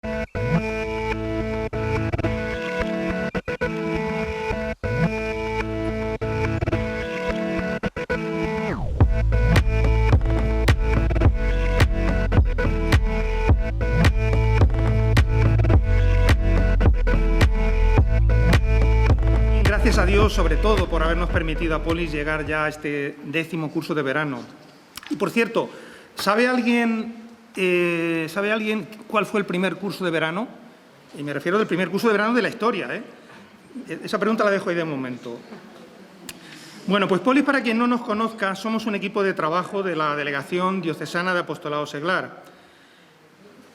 Gracias a Dios, sobre todo, por habernos permitido a Polis llegar ya a este 10º curso de verano. Y, por cierto, ¿sabe alguien cuál fue el primer curso de verano? Y me refiero del primer curso de verano de la historia, ¿eh? Esa pregunta la dejo ahí de momento. Bueno, pues Polis, para quien no nos conozca, somos un equipo de trabajo de la Delegación Diocesana de Apostolado Seglar,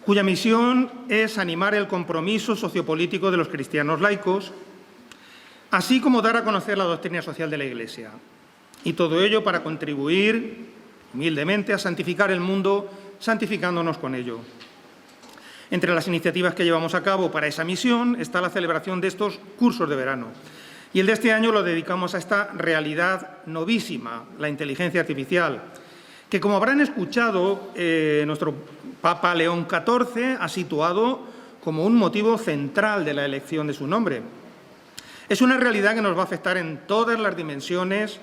cuya misión es animar el compromiso sociopolítico de los cristianos laicos, así como dar a conocer la doctrina social de la Iglesia. Y todo ello para contribuir, humildemente, a santificar el mundo, santificándonos con ello. Entre las iniciativas que llevamos a cabo para esa misión está la celebración de estos cursos de verano. Y el de este año lo dedicamos a esta realidad novísima, la inteligencia artificial, que, como habrán escuchado, nuestro Papa León XIV ha situado como un motivo central de la elección de su nombre. Es una realidad que nos va a afectar en todas las dimensiones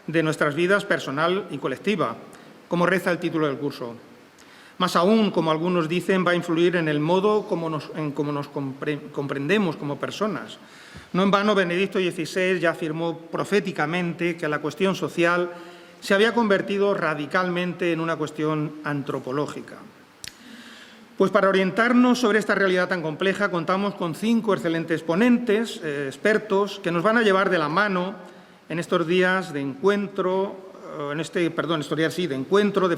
de nuestras vidas personal y colectiva, como reza el título del curso. Más aún, como algunos dicen, va a influir en el modo en cómo nos comprendemos como personas. No en vano, Benedicto XVI ya afirmó proféticamente que la cuestión social se había convertido radicalmente en una cuestión antropológica. Pues para orientarnos sobre esta realidad tan compleja contamos con 5 excelentes ponentes, expertos, que nos van a llevar de la mano en estos días de encuentro, de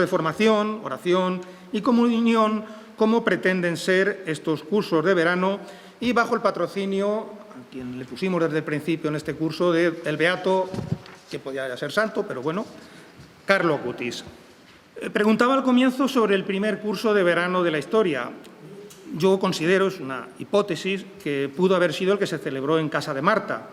formación, oración y comunión, como pretenden ser estos cursos de verano, y bajo el patrocinio, a quien le pusimos desde el principio en este curso, del beato, que podía ser santo, pero bueno, Carlo Acutis. Preguntaba al comienzo sobre el primer curso de verano de la historia. Yo considero, es una hipótesis, que pudo haber sido el que se celebró en casa de Marta.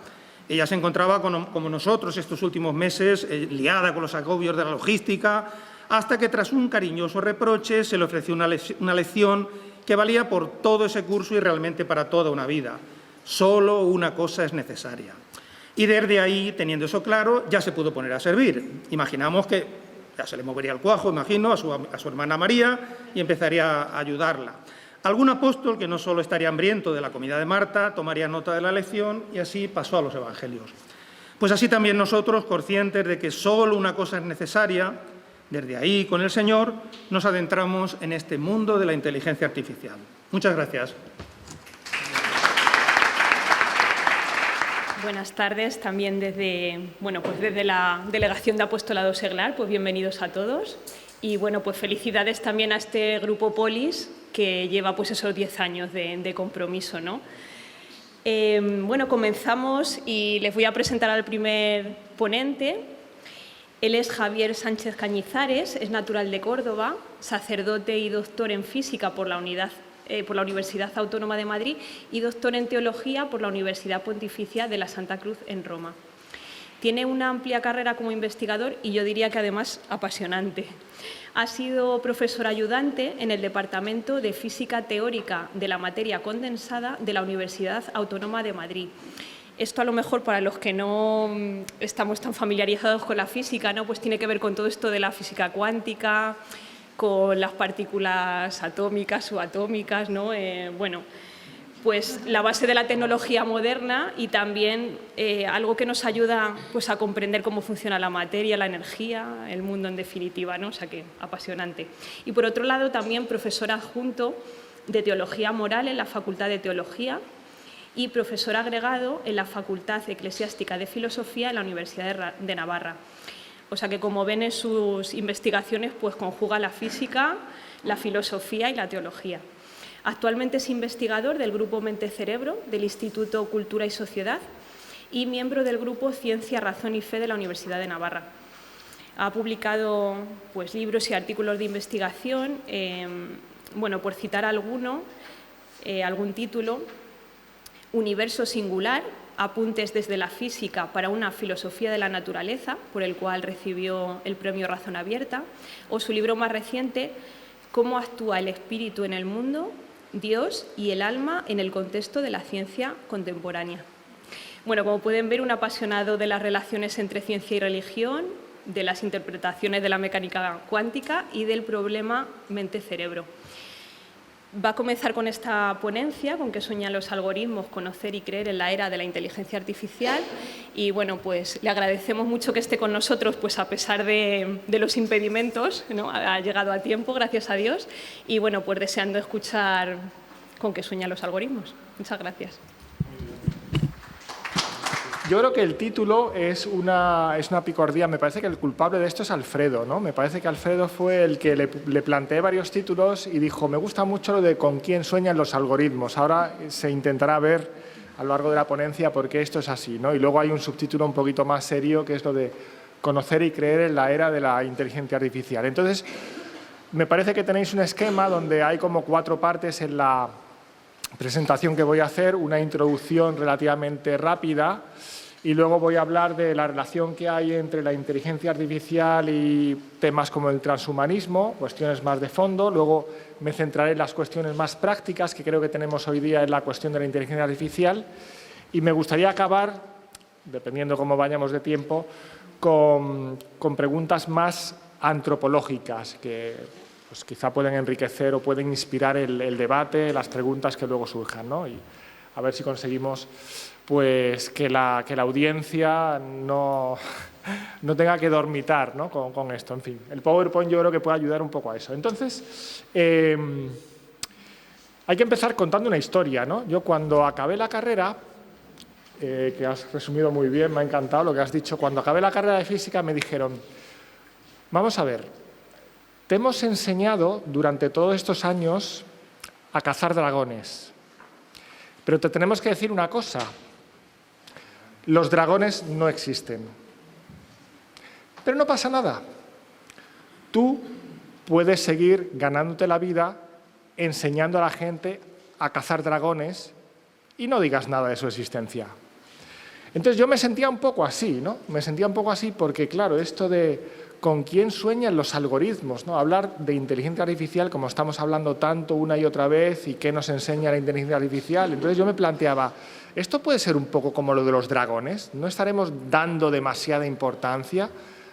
Ella se encontraba, como nosotros, estos últimos meses, liada con los agobios de la logística, hasta que, tras un cariñoso reproche, se le ofreció una lección que valía por todo ese curso y realmente para toda una vida. Solo una cosa es necesaria. Y desde ahí, teniendo eso claro, ya se pudo poner a servir. Imaginamos que ya se le movería el cuajo, imagino, a su hermana María y empezaría a ayudarla. Algún apóstol, que no solo estaría hambriento de la comida de Marta, tomaría nota de la lección y así pasó a los evangelios. Pues así también nosotros, conscientes de que solo una cosa es necesaria, desde ahí, con el Señor, nos adentramos en este mundo de la inteligencia artificial. Muchas gracias. Buenas tardes, también desde la Delegación de Apostolado Seglar, pues bienvenidos a todos. Y bueno, pues felicidades también a este grupo Polis, que lleva pues esos 10 años de compromiso, ¿no? Bueno, comenzamos y les voy a presentar al primer ponente. Él es Javier Sánchez Cañizares, es natural de Córdoba, sacerdote y doctor en física por la Universidad Autónoma de Madrid y doctor en teología por la Universidad Pontificia de la Santa Cruz en Roma. Tiene una amplia carrera como investigador y yo diría que además apasionante. Ha sido profesor ayudante en el Departamento de Física Teórica de la Materia Condensada de la Universidad Autónoma de Madrid. Esto a lo mejor para los que no estamos tan familiarizados con la física, ¿no? Pues tiene que ver con todo esto de la física cuántica, con las partículas atómicas, subatómicas, ¿no? Pues la base de la tecnología moderna y también algo que nos ayuda pues, a comprender cómo funciona la materia, la energía, el mundo en definitiva, ¿no? O sea que apasionante. Y por otro lado también profesor adjunto de Teología Moral en la Facultad de Teología y profesor agregado en la Facultad Eclesiástica de Filosofía en la Universidad de Navarra. O sea que, como ven en sus investigaciones, pues conjuga la física, la filosofía y la teología. Actualmente es investigador del Grupo Mente-Cerebro del Instituto Cultura y Sociedad y miembro del Grupo Ciencia, Razón y Fe de la Universidad de Navarra. Ha publicado pues, libros y artículos de investigación, por citar alguno, algún título: Universo singular, apuntes desde la física para una filosofía de la naturaleza, por el cual recibió el premio Razón Abierta, o su libro más reciente, Cómo actúa el espíritu en el mundo, Dios y el alma en el contexto de la ciencia contemporánea. Bueno, como pueden ver, un apasionado de las relaciones entre ciencia y religión, de las interpretaciones de la mecánica cuántica y del problema mente-cerebro. Va a comenzar con esta ponencia, con qué sueñan los algoritmos, conocer y creer en la era de la inteligencia artificial. Y bueno, pues le agradecemos mucho que esté con nosotros, pues a pesar de los impedimentos, ¿no? Ha llegado a tiempo, gracias a Dios. Y bueno, pues deseando escuchar con qué sueñan los algoritmos. Muchas gracias. Yo creo que el título es una picardía. Me parece que el culpable de esto es Alfredo, ¿no? Me parece que Alfredo fue el que le planteé varios títulos y dijo, me gusta mucho lo de con quién sueñan los algoritmos. Ahora se intentará ver a lo largo de la ponencia por qué esto es así, ¿no? Y luego hay un subtítulo un poquito más serio que es lo de conocer y creer en la era de la inteligencia artificial. Entonces, me parece que tenéis un esquema donde hay como 4 partes en la presentación que voy a hacer, una introducción relativamente rápida y luego voy a hablar de la relación que hay entre la inteligencia artificial y temas como el transhumanismo, cuestiones más de fondo. Luego me centraré en las cuestiones más prácticas que creo que tenemos hoy día en la cuestión de la inteligencia artificial y me gustaría acabar, dependiendo cómo vayamos de tiempo, con preguntas más antropológicas que pues, quizá pueden enriquecer o pueden inspirar el debate, las preguntas que luego surjan, ¿no? Y a ver si conseguimos pues, que la audiencia no tenga que dormitar, ¿no? con esto. En fin, el PowerPoint yo creo que puede ayudar un poco a eso. Entonces, hay que empezar contando una historia, ¿no? Yo cuando acabé la carrera, que has resumido muy bien, me ha encantado lo que has dicho, cuando acabé la carrera de física me dijeron, vamos a ver, te hemos enseñado durante todos estos años a cazar dragones, pero te tenemos que decir una cosa, los dragones no existen. Pero no pasa nada. Tú puedes seguir ganándote la vida enseñando a la gente a cazar dragones y no digas nada de su existencia. Entonces yo me sentía un poco así, ¿no? Me sentía un poco así porque, claro, esto de con quién sueñan los algoritmos, ¿no? Hablar de inteligencia artificial como estamos hablando tanto una y otra vez y qué nos enseña la inteligencia artificial. Entonces yo me planteaba, ¿esto puede ser un poco como lo de los dragones? ¿No estaremos dando demasiada importancia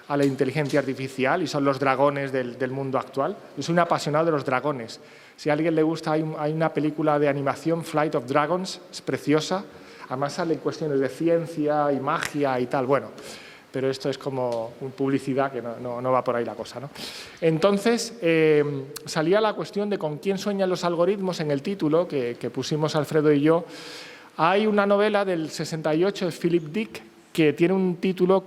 a la inteligencia artificial y son los dragones del mundo actual? Yo soy un apasionado de los dragones. Si a alguien le gusta, hay una película de animación, Flight of Dragons, es preciosa. Además salen cuestiones de ciencia y magia y tal. Bueno, pero esto es como publicidad que no va por ahí la cosa, ¿no? Entonces, salía la cuestión de con quién sueñan los algoritmos en el título que pusimos Alfredo y yo. Hay una novela del 68 de Philip Dick que tiene un título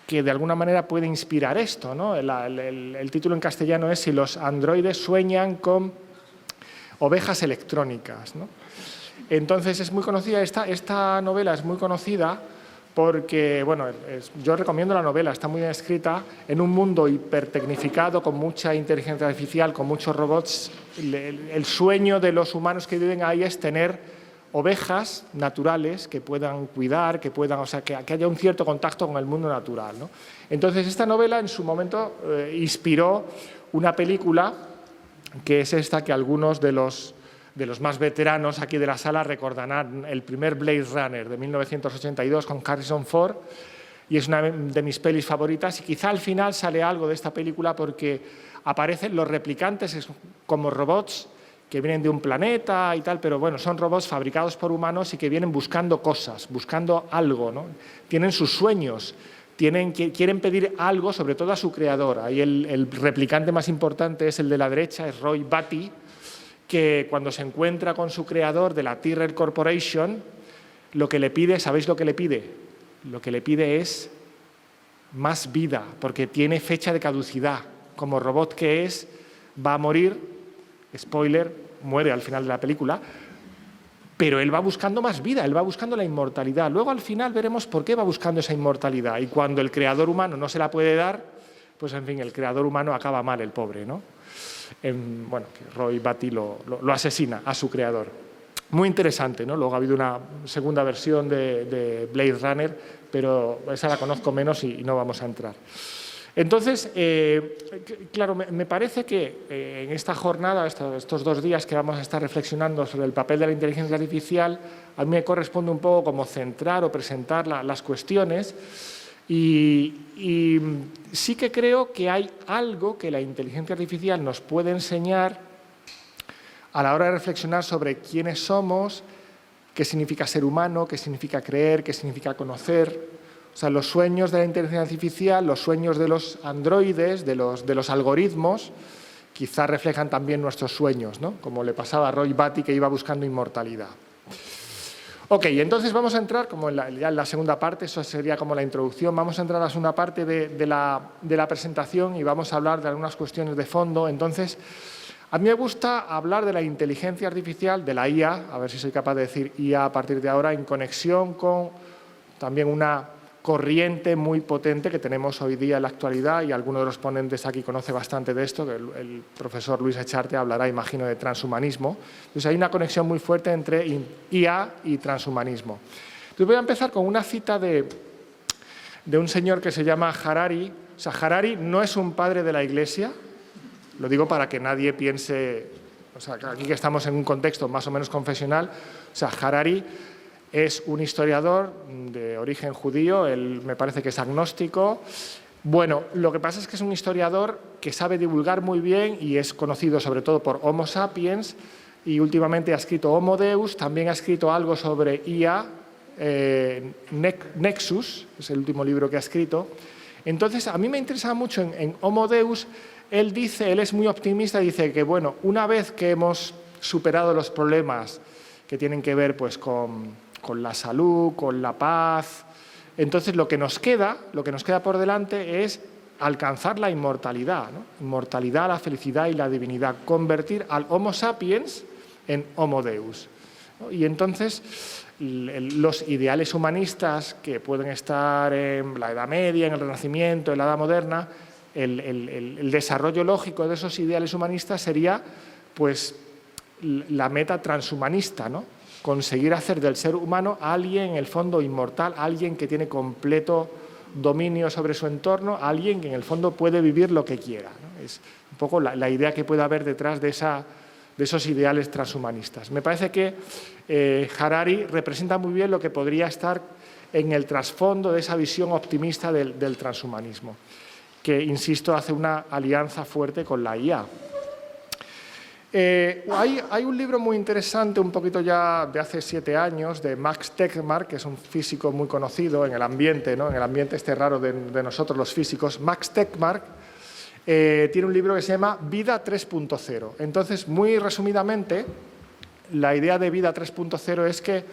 que de alguna manera puede inspirar esto, ¿no? El título en castellano es Si los androides sueñan con ovejas electrónicas, ¿no? Entonces, es muy conocida, esta novela es muy conocida porque, bueno, yo recomiendo la novela, está muy bien escrita, en un mundo hipertecnificado, con mucha inteligencia artificial, con muchos robots, el sueño de los humanos que viven ahí es tener ovejas naturales que puedan cuidar, que puedan, o sea, que haya un cierto contacto con el mundo natural, ¿no? Entonces, esta novela en su momento inspiró una película que es esta que algunos de los más veteranos aquí de la sala recordarán, el primer Blade Runner de 1982 con Harrison Ford, y es una de mis pelis favoritas, y quizá al final sale algo de esta película porque aparecen los replicantes como robots que vienen de un planeta y tal, pero bueno, son robots fabricados por humanos y que vienen buscando cosas, buscando algo, ¿no? Tienen sus sueños, quieren pedir algo, sobre todo a su creador. Ahí el replicante más importante es el de la derecha, es Roy Batty, que cuando se encuentra con su creador de la Tyrrell Corporation, lo que le pide, ¿sabéis lo que le pide? Lo que le pide es más vida, porque tiene fecha de caducidad. Como robot que es, va a morir, spoiler, muere al final de la película, pero él va buscando más vida, él va buscando la inmortalidad. Luego al final veremos por qué va buscando esa inmortalidad, y cuando el creador humano no se la puede dar, pues en fin, el creador humano acaba mal, el pobre, ¿no? Bueno, que Roy Batty lo asesina a su creador. Muy interesante, ¿no? Luego ha habido una segunda versión de Blade Runner, pero esa la conozco menos y no vamos a entrar. Entonces, claro, me parece que en esta jornada, estos 2 días que vamos a estar reflexionando sobre el papel de la inteligencia artificial, a mí me corresponde un poco como centrar o presentar las cuestiones y sí que creo que hay algo que la inteligencia artificial nos puede enseñar a la hora de reflexionar sobre quiénes somos, qué significa ser humano, qué significa creer, qué significa conocer. O sea, los sueños de la inteligencia artificial, los sueños de los androides, de los algoritmos, quizás reflejan también nuestros sueños, ¿no? Como le pasaba a Roy Batty, que iba buscando inmortalidad. Ok, entonces vamos a entrar, como ya en la segunda parte, eso sería como la introducción, vamos a entrar a la segunda parte de la presentación y vamos a hablar de algunas cuestiones de fondo. Entonces, a mí me gusta hablar de la inteligencia artificial, de la IA, a ver si soy capaz de decir IA a partir de ahora, en conexión con también una corriente muy potente que tenemos hoy día en la actualidad, y alguno de los ponentes aquí conoce bastante de esto, que el profesor Luis Echarte hablará, imagino, de transhumanismo. Entonces hay una conexión muy fuerte entre IA y transhumanismo. Entonces voy a empezar con una cita de un señor que se llama Harari. O sea, Harari no es un padre de la Iglesia, lo digo para que nadie piense, o sea, aquí que estamos en un contexto más o menos confesional. O sea, Harari es un historiador de origen judío, él me parece que es agnóstico. Bueno, lo que pasa es que es un historiador que sabe divulgar muy bien y es conocido sobre todo por Homo sapiens, y últimamente ha escrito Homo Deus, también ha escrito algo sobre IA, Nexus, es el último libro que ha escrito. Entonces, a mí me interesa mucho en Homo Deus, él es muy optimista, dice que, bueno, una vez que hemos superado los problemas que tienen que ver pues, con la salud, con la paz, entonces lo que nos queda por delante es alcanzar la inmortalidad, ¿no? Inmortalidad, la felicidad y la divinidad, convertir al Homo sapiens en Homo Deus, ¿no? Y entonces los ideales humanistas que pueden estar en la Edad Media, en el Renacimiento, en la Edad Moderna, el desarrollo lógico de esos ideales humanistas sería pues la meta transhumanista, ¿no? Conseguir hacer del ser humano a alguien en el fondo inmortal, a alguien que tiene completo dominio sobre su entorno, a alguien que en el fondo puede vivir lo que quiera, ¿no? Es un poco la idea que puede haber detrás de esos ideales transhumanistas. Me parece que Harari representa muy bien lo que podría estar en el trasfondo de esa visión optimista del transhumanismo, que, insisto, hace una alianza fuerte con la IA. Hay un libro muy interesante, un poquito ya de hace 7 años, de Max Tegmark, que es un físico muy conocido en el ambiente, ¿no? En el ambiente este raro de nosotros los físicos. Max Tegmark tiene un libro que se llama Vida 3.0. Entonces, muy resumidamente, la idea de Vida 3.0 es que,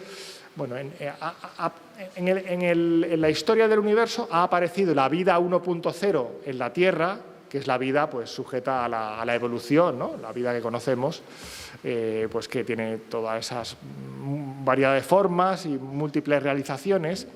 bueno, en la historia del universo ha aparecido la vida 1.0 en la Tierra, que es la vida pues, sujeta a la evolución, ¿no? La vida que conocemos, pues, que tiene todas esas variedad de formas y múltiples realizaciones.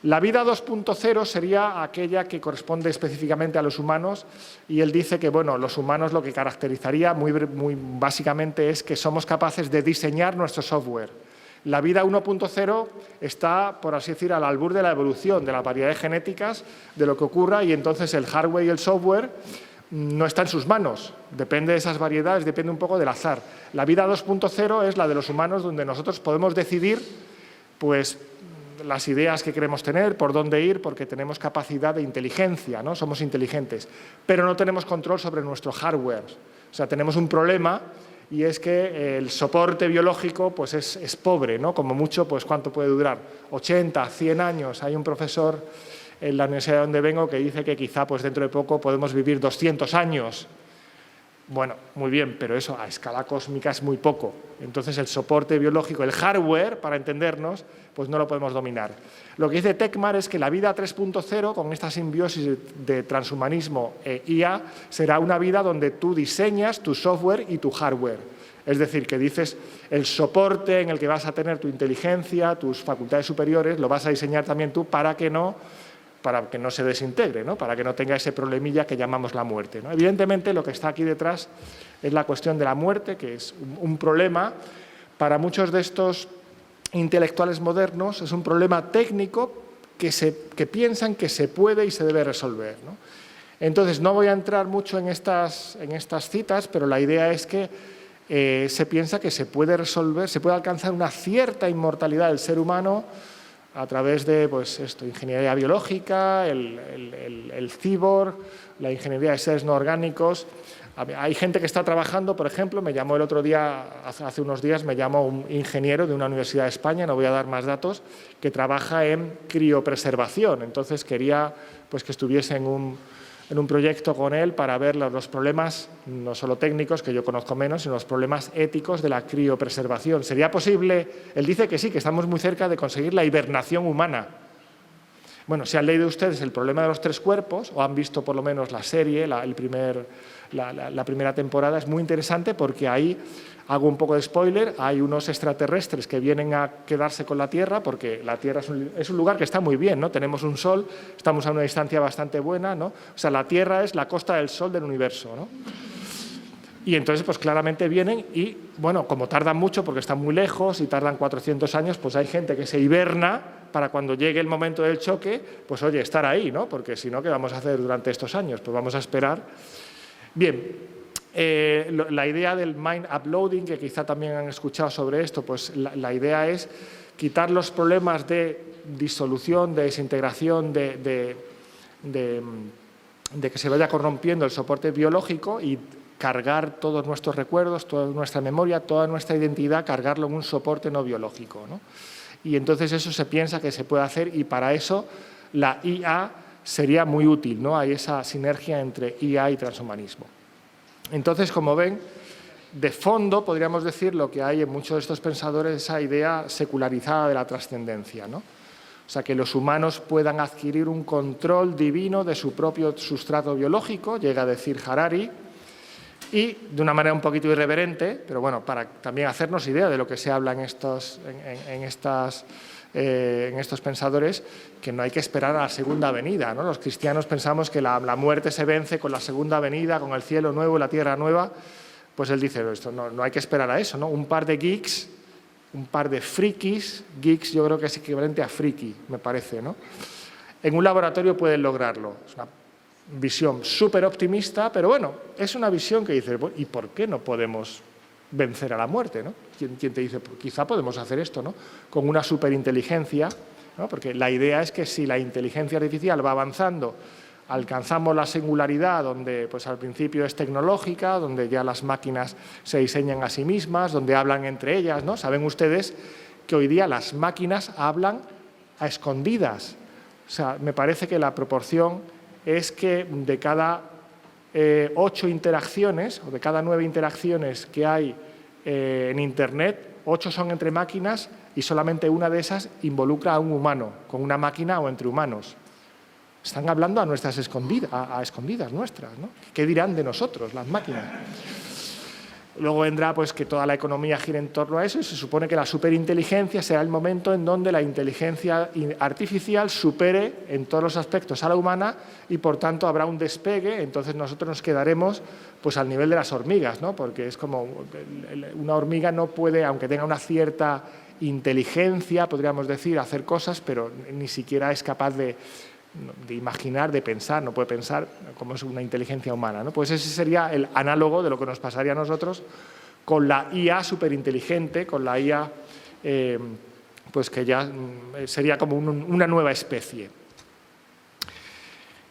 La vida 2.0 sería aquella que corresponde específicamente a los humanos, y él dice que, bueno, los humanos lo que caracterizaría muy básicamente es que somos capaces de diseñar nuestro software. La vida 1.0 está, por así decir, al albur de la evolución, de las variedades genéticas, de lo que ocurra, y entonces el hardware y el software no está en sus manos. Depende de esas variedades, depende un poco del azar. La vida 2.0 es la de los humanos, donde nosotros podemos decidir pues, las ideas que queremos tener, por dónde ir, porque tenemos capacidad de inteligencia, ¿no? Somos inteligentes, pero no tenemos control sobre nuestro hardware. O sea, tenemos un problema, y es que el soporte biológico pues es pobre, ¿no? Como mucho, pues ¿cuánto puede durar? 80, 100 años. Hay un profesor en la universidad de donde vengo que dice que quizá pues dentro de poco podemos vivir 200 años. Bueno, muy bien, pero eso a escala cósmica es muy poco. Entonces el soporte biológico, el hardware, para entendernos, pues no lo podemos dominar. Lo que dice Tegmark es que la vida 3.0, con esta simbiosis de transhumanismo e IA, será una vida donde tú diseñas tu software y tu hardware. Es decir, que dices el soporte en el que vas a tener tu inteligencia, tus facultades superiores, lo vas a diseñar también tú para que no se desintegre, ¿no? Para que no tenga ese problemilla que llamamos la muerte, ¿no? Evidentemente, lo que está aquí detrás es la cuestión de la muerte, que es un problema para muchos de estos intelectuales modernos, es un problema técnico que piensan que se puede y se debe resolver, ¿no? Entonces, no voy a entrar mucho en estas citas, pero la idea es que se piensa que se puede resolver, se puede alcanzar una cierta inmortalidad del ser humano a través de pues, ingeniería biológica, el cyborg, la ingeniería de seres no orgánicos. Hay gente que está trabajando, por ejemplo, me llamó el otro día, hace unos días, me llamó un ingeniero de una universidad de España, no voy a dar más datos, que trabaja en criopreservación. Entonces quería pues, que estuviese en un proyecto con él para ver los problemas, no solo técnicos, que yo conozco menos, sino los problemas éticos de la criopreservación. ¿Sería posible? Él dice que sí, que estamos muy cerca de conseguir la hibernación humana. Bueno, si han leído ustedes El problema de los tres cuerpos, o han visto por lo menos la serie, la primera temporada, es muy interesante porque ahí, hago un poco de spoiler, hay unos extraterrestres que vienen a quedarse con la Tierra, porque la Tierra es un lugar que está muy bien, ¿no? Tenemos un Sol, estamos a una distancia bastante buena, ¿no? O sea, la Tierra es la costa del Sol del universo, ¿no? Y entonces, pues claramente vienen y, bueno, como tardan mucho porque están muy lejos y tardan 400 años, pues hay gente que se hiberna para cuando llegue el momento del choque, pues oye, estar ahí, ¿no? Porque si no, ¿qué vamos a hacer durante estos años? Pues vamos a esperar. Bien, la idea del mind uploading, que quizá también han escuchado sobre esto, pues la idea es quitar los problemas de disolución, de desintegración, de que se vaya corrompiendo el soporte biológico y cargar todos nuestros recuerdos, toda nuestra memoria, toda nuestra identidad, cargarlo en un soporte no biológico, ¿no? Y entonces eso se piensa que se puede hacer y para eso la IA sería muy útil, ¿no? Hay esa sinergia entre IA y transhumanismo. Entonces, como ven, de fondo podríamos decir lo que hay en muchos de estos pensadores, esa idea secularizada de la trascendencia, ¿no? O sea, que los humanos puedan adquirir un control divino de su propio sustrato biológico, llega a decir Harari, y de una manera un poquito irreverente, pero bueno, para también hacernos idea de lo que se habla en estos pensadores, que no hay que esperar a la segunda venida, ¿no? Los cristianos pensamos que la muerte se vence con la segunda venida, con el cielo nuevo y la tierra nueva. Pues él dice, esto no hay que esperar a eso, ¿no? Un par de geeks, un par de frikis, geeks yo creo que es equivalente a friki, me parece, ¿no? En un laboratorio pueden lograrlo. Es una visión súper optimista, pero bueno, es una visión que dice, ¿y por qué no podemos vencer a la muerte, ¿no? ¿Quién te dice, pues quizá podemos hacer esto, ¿no? Con una superinteligencia, ¿no? Porque la idea es que si la inteligencia artificial va avanzando, alcanzamos la singularidad donde pues al principio es tecnológica, donde ya las máquinas se diseñan a sí mismas, donde hablan entre ellas, ¿no? Saben ustedes que hoy día las máquinas hablan a escondidas. O sea, me parece que la proporción es que de cada 8 interacciones, o de cada 9 interacciones que hay en Internet, 8 son entre máquinas y solamente una de esas involucra a un humano, con una máquina o entre humanos. Están hablando a nuestras escondidas, a escondidas nuestras, ¿no? ¿Qué dirán de nosotros, las máquinas? Luego vendrá pues, que toda la economía gire en torno a eso y se supone que la superinteligencia será el momento en donde la inteligencia artificial supere en todos los aspectos a la humana y, por tanto, habrá un despegue. Entonces, nosotros nos quedaremos pues, al nivel de las hormigas, ¿no? Porque es como una hormiga no puede, aunque tenga una cierta inteligencia, podríamos decir, hacer cosas, pero ni siquiera es capaz de imaginar, de pensar, no puede pensar como es una inteligencia humana, ¿no? Pues ese sería el análogo de lo que nos pasaría a nosotros con la IA superinteligente, con la IA pues que ya sería como una nueva especie.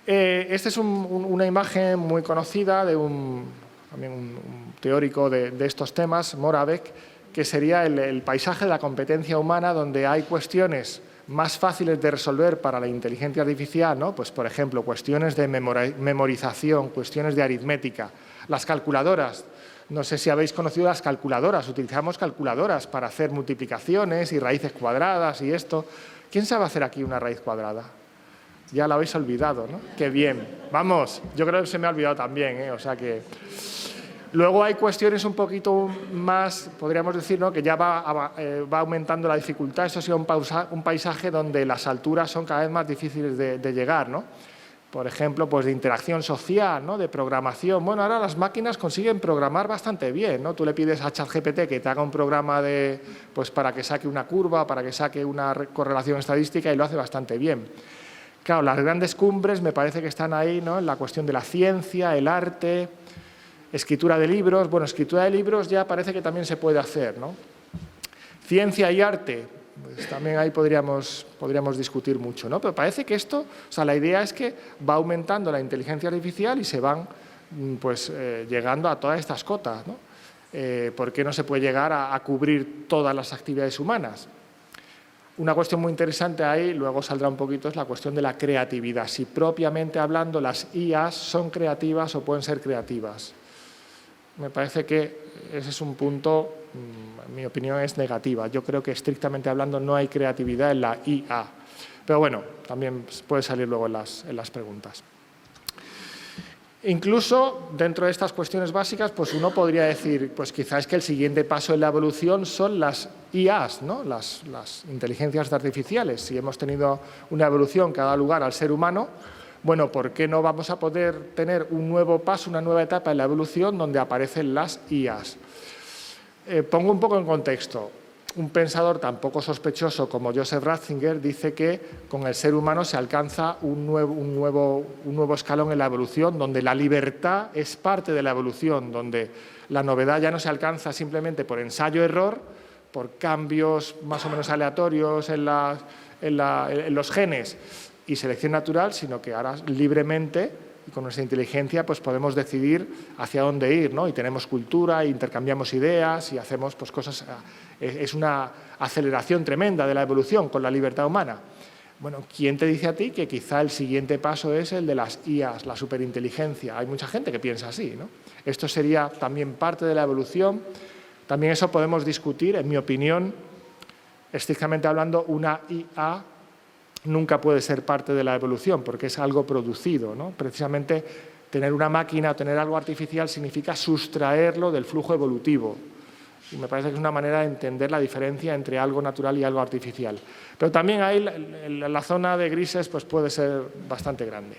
Esta es una imagen muy conocida de también un teórico de estos temas, Moravec, que sería el paisaje de la competencia humana, donde hay cuestiones más fáciles de resolver para la inteligencia artificial, ¿no? Pues, por ejemplo, cuestiones de memorización, cuestiones de aritmética. Las calculadoras, no sé si habéis conocido las calculadoras, utilizamos calculadoras para hacer multiplicaciones y raíces cuadradas y esto. ¿Quién sabe hacer aquí una raíz cuadrada? Ya la habéis olvidado, ¿no? ¡Qué bien! Vamos, yo creo que se me ha olvidado también, ¿eh? O sea que... Luego hay cuestiones un poquito más, podríamos decir, ¿no? Que ya va aumentando la dificultad. Eso ha sido un paisaje donde las alturas son cada vez más difíciles de llegar, ¿no? Por ejemplo, pues de interacción social, ¿no? De programación. Bueno, ahora las máquinas consiguen programar bastante bien, ¿no? Tú le pides a ChatGPT que te haga un programa pues para que saque una curva, para que saque una correlación estadística y lo hace bastante bien. Claro, las grandes cumbres me parece que están ahí, ¿no?, en la cuestión de la ciencia, el arte, escritura de libros. Bueno, escritura de libros ya parece que también se puede hacer, ¿no? Ciencia y arte, pues también ahí podríamos discutir mucho, ¿no? Pero parece que esto, o sea, la idea es que va aumentando la inteligencia artificial y se van pues llegando a todas estas cotas, ¿no? ¿Por qué no se puede llegar a cubrir todas las actividades humanas? Una cuestión muy interesante ahí, luego saldrá un poquito, es la cuestión de la creatividad. Si propiamente hablando las IAs son creativas o pueden ser creativas. Me parece que ese es un punto, en mi opinión, es negativa. Yo creo que estrictamente hablando no hay creatividad en la IA. Pero bueno, también puede salir luego en las preguntas. Incluso dentro de estas cuestiones básicas, pues uno podría decir, pues quizás es que el siguiente paso en la evolución son las IAs, ¿no? Las inteligencias artificiales. Si hemos tenido una evolución que ha dado lugar al ser humano, bueno, ¿por qué no vamos a poder tener un nuevo paso, una nueva etapa en la evolución donde aparecen las IAs? Pongo un poco en contexto. Un pensador tan poco sospechoso como Joseph Ratzinger dice que con el ser humano se alcanza un nuevo escalón en la evolución, donde la libertad es parte de la evolución, donde la novedad ya no se alcanza simplemente por ensayo-error, por cambios más o menos aleatorios en los genes y selección natural, sino que ahora libremente y con nuestra inteligencia pues podemos decidir hacia dónde ir, ¿no? Y tenemos cultura, intercambiamos ideas y hacemos pues cosas. Es una aceleración tremenda de la evolución con la libertad humana. Bueno, ¿quién te dice a ti que quizá el siguiente paso es el de las IAs, la superinteligencia? Hay mucha gente que piensa así, ¿no? Esto sería también parte de la evolución. También eso podemos discutir, en mi opinión, estrictamente hablando, una IA nunca puede ser parte de la evolución porque es algo producido, ¿no? Precisamente tener una máquina o tener algo artificial significa sustraerlo del flujo evolutivo. Y me parece que es una manera de entender la diferencia entre algo natural y algo artificial. Pero también ahí la zona de grises pues puede ser bastante grande.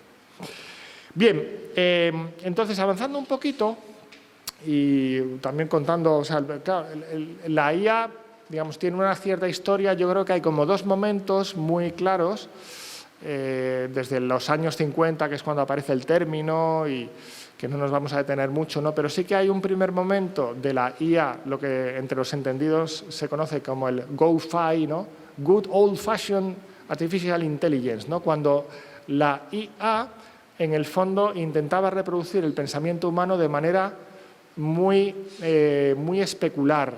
Bien, entonces avanzando un poquito y también contando, o sea, claro, la IA, digamos, tiene una cierta historia. Yo creo que hay como dos momentos muy claros, desde los años 50, que es cuando aparece el término y que no nos vamos a detener mucho, ¿no? Pero sí que hay un primer momento de la IA, lo que entre los entendidos se conoce como el GoFi, ¿no? Good Old Fashioned Artificial Intelligence, ¿no? Cuando la IA, en el fondo, intentaba reproducir el pensamiento humano de manera muy especular,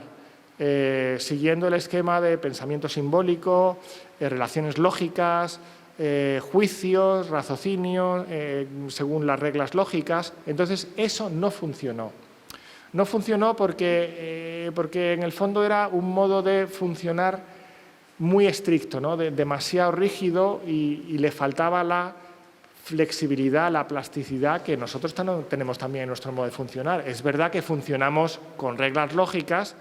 siguiendo el esquema de pensamiento simbólico, relaciones lógicas, juicios, raciocinio, según las reglas lógicas. Entonces, eso no funcionó. No funcionó porque en el fondo era un modo de funcionar muy estricto, ¿no? Demasiado rígido y le faltaba la flexibilidad, la plasticidad que nosotros tenemos también en nuestro modo de funcionar. Es verdad que funcionamos con reglas lógicas,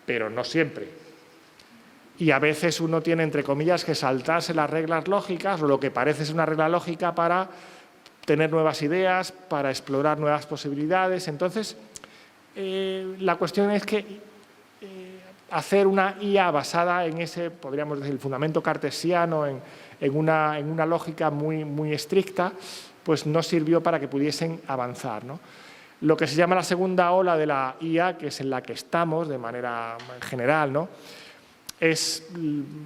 pero no siempre. Y a veces uno tiene, entre comillas, que saltarse las reglas lógicas o lo que parece ser una regla lógica para tener nuevas ideas, para explorar nuevas posibilidades. Entonces, la cuestión es que hacer una IA basada en ese, podríamos decir, el fundamento cartesiano, en una lógica muy estricta, pues no sirvió para que pudiesen avanzar, ¿no? Lo que se llama la segunda ola de la IA, que es en la que estamos de manera general, ¿no?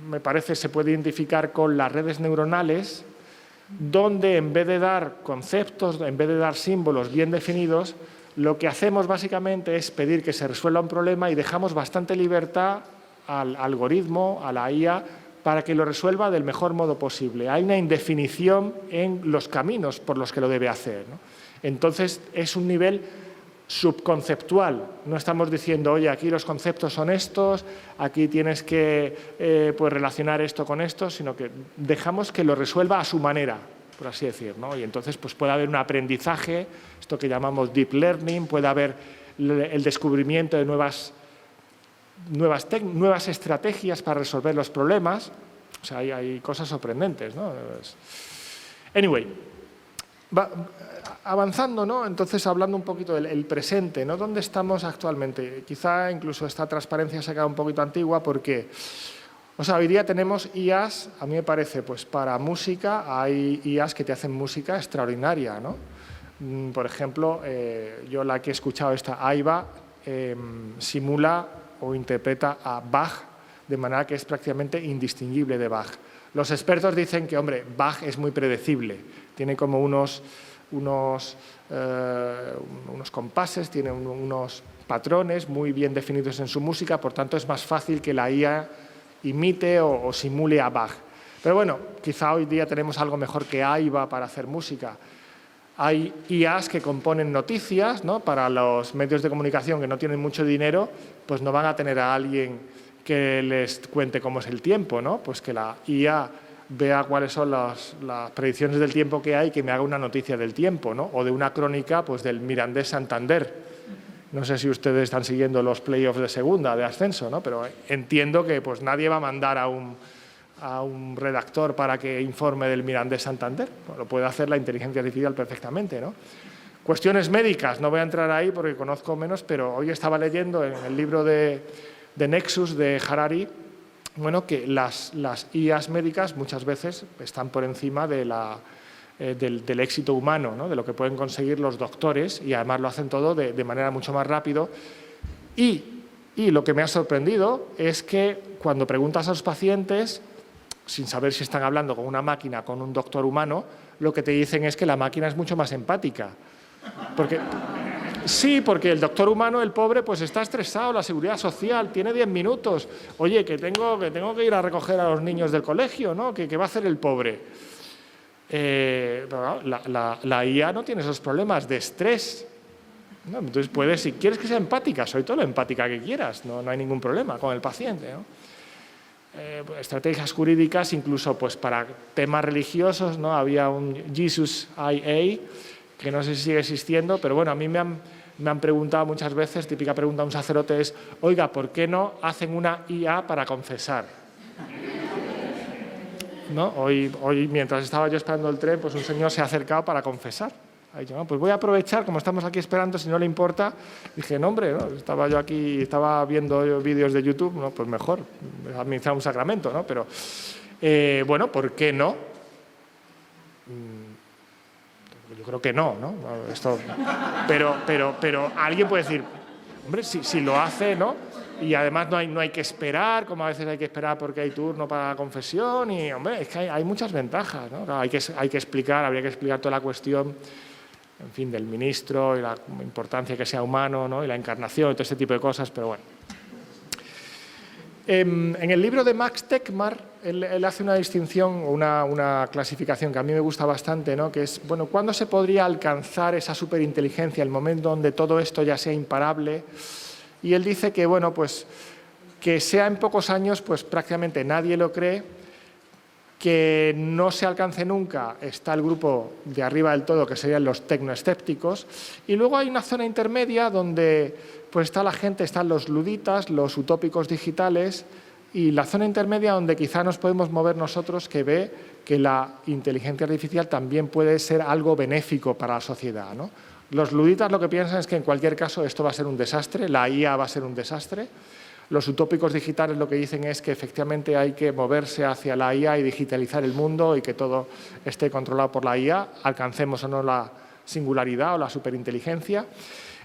Me parece, se puede identificar con las redes neuronales, donde en vez de dar conceptos, en vez de dar símbolos bien definidos, lo que hacemos básicamente es pedir que se resuelva un problema y dejamos bastante libertad al algoritmo, a la IA, para que lo resuelva del mejor modo posible. Hay una indefinición en los caminos por los que lo debe hacer, ¿no? Entonces, es un nivel subconceptual. No estamos diciendo, oye, aquí los conceptos son estos, aquí tienes que pues relacionar esto con esto, sino que dejamos que lo resuelva a su manera, por así decir, ¿no? Y entonces pues puede haber un aprendizaje, esto que llamamos deep learning, puede haber el descubrimiento de nuevas estrategias para resolver los problemas. O sea, hay cosas sorprendentes, ¿no? Anyway, avanzando, ¿no? Entonces, hablando un poquito del presente, ¿no? ¿Dónde estamos actualmente? Quizá incluso esta transparencia se ha quedado un poquito antigua porque O sea, hoy día tenemos IAs, a mí me parece, pues para música hay IAs que te hacen música extraordinaria, ¿no? Por ejemplo, yo la que he escuchado, esta AIBA, simula o interpreta a Bach de manera que es prácticamente indistinguible de Bach. Los expertos dicen que, hombre, Bach es muy predecible, tiene como unos compases, tiene unos patrones muy bien definidos en su música, por tanto es más fácil que la IA imite o simule a Bach. Pero bueno, quizá hoy día tenemos algo mejor que AIBA para hacer música. Hay IAs que componen noticias, ¿no? Para los medios de comunicación que no tienen mucho dinero, pues no van a tener a alguien que les cuente cómo es el tiempo, ¿no? Pues que la IA vea cuáles son las predicciones del tiempo que hay y que me haga una noticia del tiempo, ¿no? O de una crónica pues, del Mirandés Santander. No sé si ustedes están siguiendo los playoffs de segunda, de ascenso, ¿no? Pero entiendo que pues, nadie va a mandar a un redactor para que informe del Mirandés Santander. Lo puede hacer la inteligencia artificial perfectamente, ¿no? Cuestiones médicas, no voy a entrar ahí porque conozco menos, pero hoy estaba leyendo en el libro de Nexus de Harari, bueno, que las IAs médicas muchas veces están por encima del éxito humano, ¿no? De lo que pueden conseguir los doctores, y además lo hacen todo de manera mucho más rápido. Y lo que me ha sorprendido es que cuando preguntas a los pacientes, sin saber si están hablando con una máquina o con un doctor humano, lo que te dicen es que la máquina es mucho más empática. Porque el doctor humano, el pobre, pues está estresado, la seguridad social, tiene 10 minutos. Oye, que tengo que ir a recoger a los niños del colegio, ¿no? ¿Qué va a hacer el pobre? La IA no tiene esos problemas de estrés, ¿no? Entonces si quieres que sea empática, soy todo lo empática que quieras, no hay ningún problema con el paciente, ¿no? Estrategias jurídicas, incluso pues para temas religiosos, ¿no? Había un Jesus IA, que no sé si sigue existiendo, pero bueno, a mí me han preguntado muchas veces, típica pregunta de un sacerdote es, oiga, ¿por qué no hacen una IA para confesar? ¿No? Hoy, mientras estaba yo esperando el tren, pues un señor se ha acercado para confesar. Ha dicho, no, pues voy a aprovechar, como estamos aquí esperando, si no le importa. Dije, no, hombre, ¿no? Estaba yo aquí, estaba viendo vídeos de YouTube, ¿no? Pues mejor, administrar un sacramento, ¿no? Pero, bueno, ¿por qué no? Yo creo que no, ¿no? Pero alguien puede decir, hombre, si lo hace, ¿no? Y además no hay que esperar, como a veces hay que esperar porque hay turno para la confesión, y, hombre, es que hay muchas ventajas, ¿no? Claro, habría que explicar toda la cuestión, en fin, del ministro y la importancia que sea humano, ¿no? Y la encarnación y todo este tipo de cosas, pero bueno. En el libro de Max Tegmark, él hace una distinción, una clasificación que a mí me gusta bastante, ¿no? Que es, bueno, ¿cuándo se podría alcanzar esa superinteligencia, el momento donde todo esto ya sea imparable? Y él dice que, bueno, pues que sea en pocos años, pues prácticamente nadie lo cree, que no se alcance nunca, está el grupo de arriba del todo, que serían los tecnoescépticos, y luego hay una zona intermedia donde pues está la gente, están los luditas, los utópicos digitales, y la zona intermedia donde quizá nos podemos mover nosotros, que ve que la inteligencia artificial también puede ser algo benéfico para la sociedad, ¿no? Los luditas lo que piensan es que en cualquier caso esto va a ser un desastre, la IA va a ser un desastre. Los utópicos digitales lo que dicen es que efectivamente hay que moverse hacia la IA y digitalizar el mundo y que todo esté controlado por la IA, alcancemos o no la singularidad o la superinteligencia.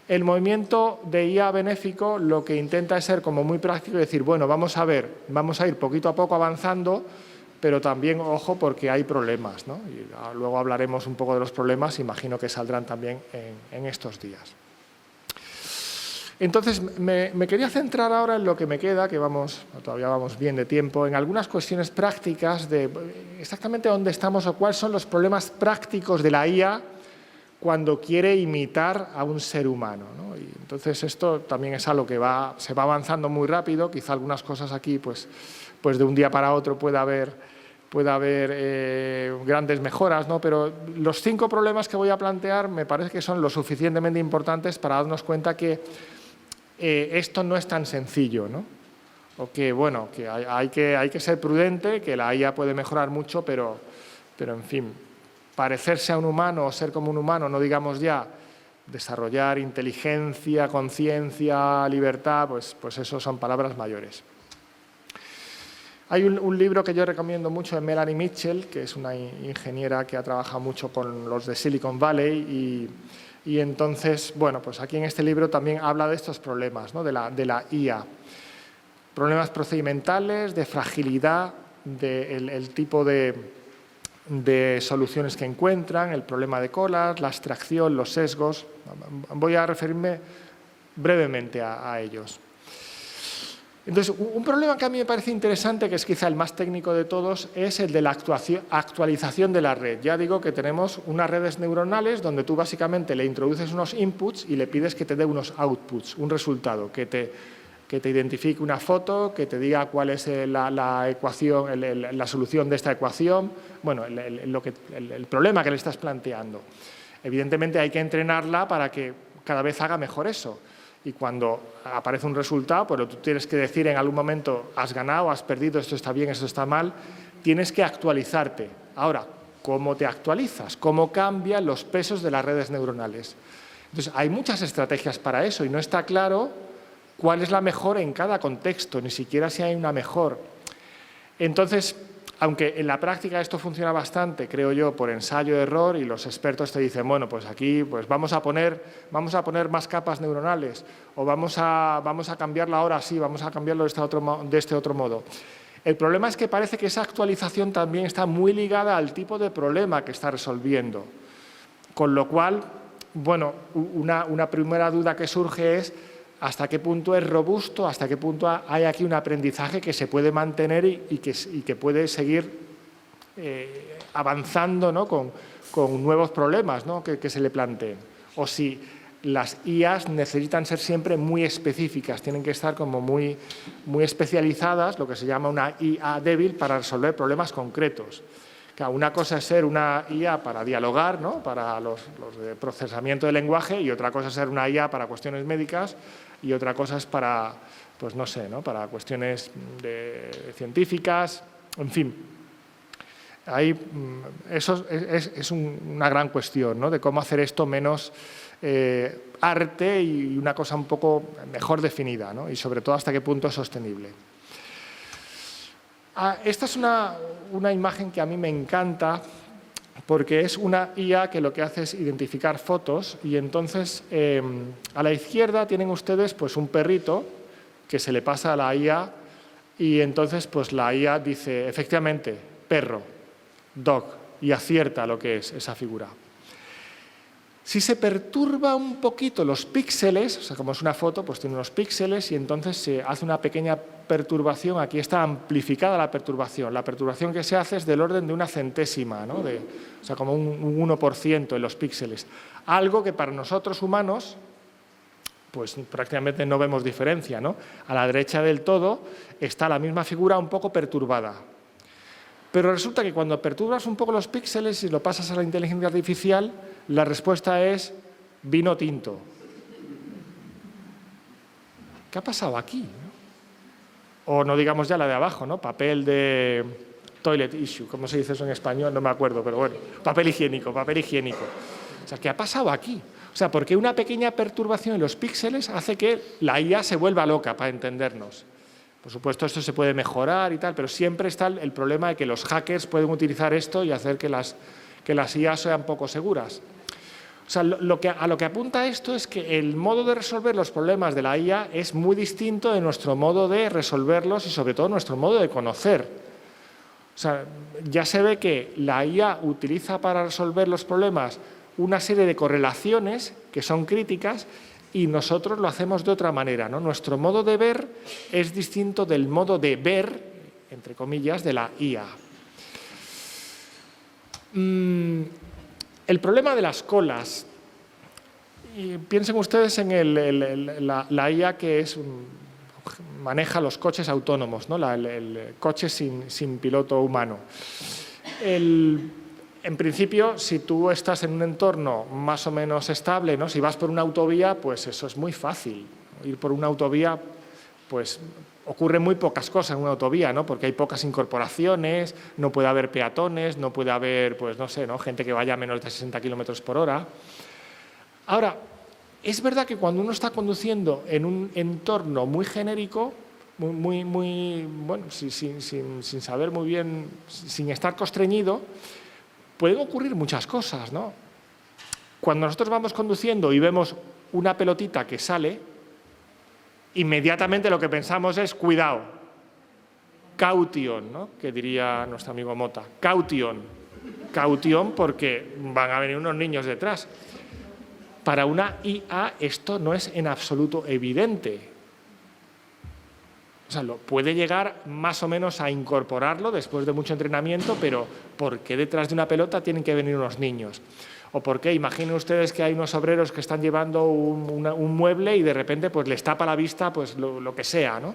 El movimiento de IA benéfico lo que intenta es ser como muy práctico y decir, bueno, vamos a ir poquito a poco avanzando, pero también, ojo, porque hay problemas, ¿no? Y luego hablaremos un poco de los problemas, imagino que saldrán también en estos días. Entonces, me quería centrar ahora en lo que me queda, que todavía vamos bien de tiempo, en algunas cuestiones prácticas de exactamente dónde estamos o cuáles son los problemas prácticos de la IA cuando quiere imitar a un ser humano, ¿no? Y entonces, esto también es algo que se va avanzando muy rápido, quizá algunas cosas aquí, pues de un día para otro puede haber grandes mejoras, ¿no? Pero los 5 problemas que voy a plantear me parece que son lo suficientemente importantes para darnos cuenta que esto no es tan sencillo, ¿no? O que, bueno, que hay que ser prudente, que la IA puede mejorar mucho, pero en fin, parecerse a un humano o ser como un humano, no digamos ya desarrollar inteligencia, conciencia, libertad, pues eso son palabras mayores. Hay un libro que yo recomiendo mucho de Melanie Mitchell, que es una ingeniera que ha trabajado mucho con los de Silicon Valley y entonces, bueno, pues aquí en este libro también habla de estos problemas, ¿no? de la IA. Problemas procedimentales, de fragilidad, del tipo de soluciones que encuentran, el problema de colas, la abstracción, los sesgos. Voy a referirme brevemente a ellos. Entonces, un problema que a mí me parece interesante, que es quizá el más técnico de todos, es el de la actualización de la red. Ya digo que tenemos unas redes neuronales donde tú básicamente le introduces unos inputs y le pides que te dé unos outputs, un resultado, que te identifique una foto, que te diga cuál es la ecuación, la solución de esta ecuación, bueno, el problema que le estás planteando. Evidentemente hay que entrenarla para que cada vez haga mejor eso. Y cuando aparece un resultado, pero tú tienes que decir en algún momento, has ganado, has perdido, esto está bien, esto está mal, tienes que actualizarte. Ahora, ¿cómo te actualizas? ¿Cómo cambian los pesos de las redes neuronales? Entonces, hay muchas estrategias para eso y no está claro cuál es la mejor en cada contexto, ni siquiera si hay una mejor. Entonces, aunque en la práctica esto funciona bastante, creo yo, por ensayo-error, y los expertos te dicen, bueno, pues aquí pues vamos a poner más capas neuronales, o vamos a cambiarlo ahora sí, vamos a cambiarlo de este otro modo. El problema es que parece que esa actualización también está muy ligada al tipo de problema que está resolviendo. Con lo cual, bueno, una primera duda que surge es hasta qué punto es robusto, hasta qué punto hay aquí un aprendizaje que se puede mantener y que puede seguir avanzando, ¿no? con nuevos problemas, ¿no? que se le planteen. O si las IAs necesitan ser siempre muy específicas, tienen que estar como muy especializadas, lo que se llama una IA débil, para resolver problemas concretos. Claro, una cosa es ser una IA para dialogar, ¿no? para los de procesamiento de lenguaje, y otra cosa es ser una IA para cuestiones médicas, y otra cosa es para, pues no sé, ¿no? para cuestiones científicas, en fin. Ahí, eso es una gran cuestión, ¿no? de cómo hacer esto menos arte y una cosa un poco mejor definida, ¿no? y sobre todo hasta qué punto es sostenible. Esta es una imagen que a mí me encanta porque es una IA que lo que hace es identificar fotos y entonces a la izquierda tienen ustedes pues un perrito que se le pasa a la IA y entonces pues la IA dice efectivamente perro, dog y acierta lo que es esa figura. Si se perturba un poquito los píxeles, o sea, como es una foto, pues tiene unos píxeles y entonces se hace una pequeña perturbación. Aquí está amplificada la perturbación. La perturbación que se hace es del orden de una centésima, ¿no? O sea, como un 1% en los píxeles. Algo que para nosotros humanos, pues prácticamente no vemos diferencia, ¿no? A la derecha del todo está la misma figura un poco perturbada. Pero resulta que cuando perturbas un poco los píxeles y lo pasas a la inteligencia artificial, la respuesta es vino tinto. ¿Qué ha pasado aquí? O no digamos ya la de abajo, ¿no? Papel de toilet issue, ¿cómo se dice eso en español? No me acuerdo, pero bueno, papel higiénico, papel higiénico. O sea, ¿qué ha pasado aquí? O sea, porque una pequeña perturbación en los píxeles hace que la IA se vuelva loca, para entendernos. Por supuesto, esto se puede mejorar y tal, pero siempre está el problema de que los hackers pueden utilizar esto y hacer que las IA sean poco seguras. O sea, a lo que apunta esto es que el modo de resolver los problemas de la IA es muy distinto de nuestro modo de resolverlos y sobre todo nuestro modo de conocer. O sea, ya se ve que la IA utiliza para resolver los problemas una serie de correlaciones que son críticas y nosotros lo hacemos de otra manera, ¿no? Nuestro modo de ver es distinto del modo de ver, entre comillas, de la IA. El problema de las colas. Piensen ustedes en la IA que maneja los coches autónomos, ¿no? El coche sin piloto humano. En principio, si tú estás en un entorno más o menos estable, ¿no? Si vas por una autovía, pues eso es muy fácil. Ir por una autovía, pues ocurren muy pocas cosas en una autovía, ¿no? Porque hay pocas incorporaciones, no puede haber peatones, no puede haber, pues no sé, ¿no? Gente que vaya a menos de 60 kilómetros por hora. Ahora, es verdad que cuando uno está conduciendo en un entorno muy genérico, bueno, sin saber muy bien, sin estar constreñido, pueden ocurrir muchas cosas, ¿no? Cuando nosotros vamos conduciendo y vemos una pelotita que sale, inmediatamente lo que pensamos es cuidado, caution, ¿no? Que diría nuestro amigo Mota, caution porque van a venir unos niños detrás. Para una IA esto no es en absoluto evidente. O sea, puede llegar más o menos a incorporarlo después de mucho entrenamiento, pero ¿por qué detrás de una pelota tienen que venir unos niños? ¿O por qué? Imaginen ustedes que hay unos obreros que están llevando un mueble y de repente pues les tapa la vista pues lo que sea, ¿no?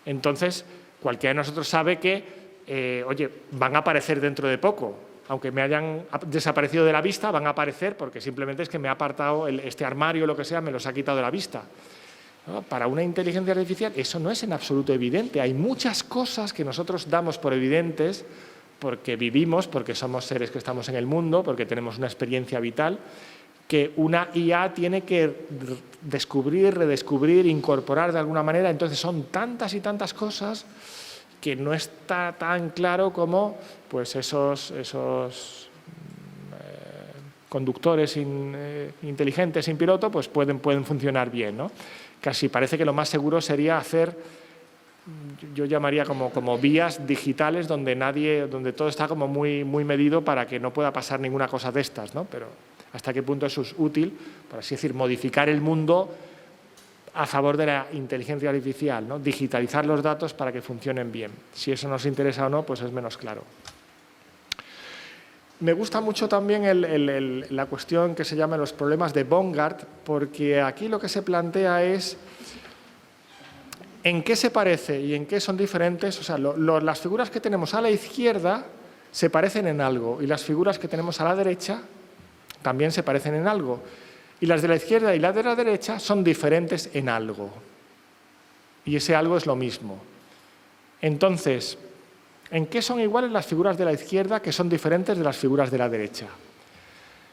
Entonces, cualquiera de nosotros sabe que, oye, van a aparecer dentro de poco. Aunque me hayan desaparecido de la vista, van a aparecer porque simplemente es que me ha apartado este armario o lo que sea, me los ha quitado de la vista. ¿No? Para una inteligencia artificial eso no es en absoluto evidente. Hay muchas cosas que nosotros damos por evidentes porque vivimos, porque somos seres que estamos en el mundo, porque tenemos una experiencia vital, que una IA tiene que descubrir, redescubrir, incorporar de alguna manera. Entonces son tantas y tantas cosas que no está tan claro como pues esos conductores inteligentes sin piloto pues pueden funcionar bien, ¿no? Casi parece que lo más seguro sería hacer, yo llamaría como vías digitales donde todo está como muy medido para que no pueda pasar ninguna cosa de estas, ¿no? Pero hasta qué punto eso es útil, por así decir, modificar el mundo a favor de la inteligencia artificial, ¿no? Digitalizar los datos para que funcionen bien. Si eso nos interesa o no, pues es menos claro. Me gusta mucho también la cuestión que se llama los problemas de Bongard, porque aquí lo que se plantea es en qué se parece y en qué son diferentes. O sea, las figuras que tenemos a la izquierda se parecen en algo y las figuras que tenemos a la derecha también se parecen en algo. Y las de la izquierda y las de la derecha son diferentes en algo. Y ese algo es lo mismo. Entonces, ¿en qué son iguales las figuras de la izquierda que son diferentes de las figuras de la derecha?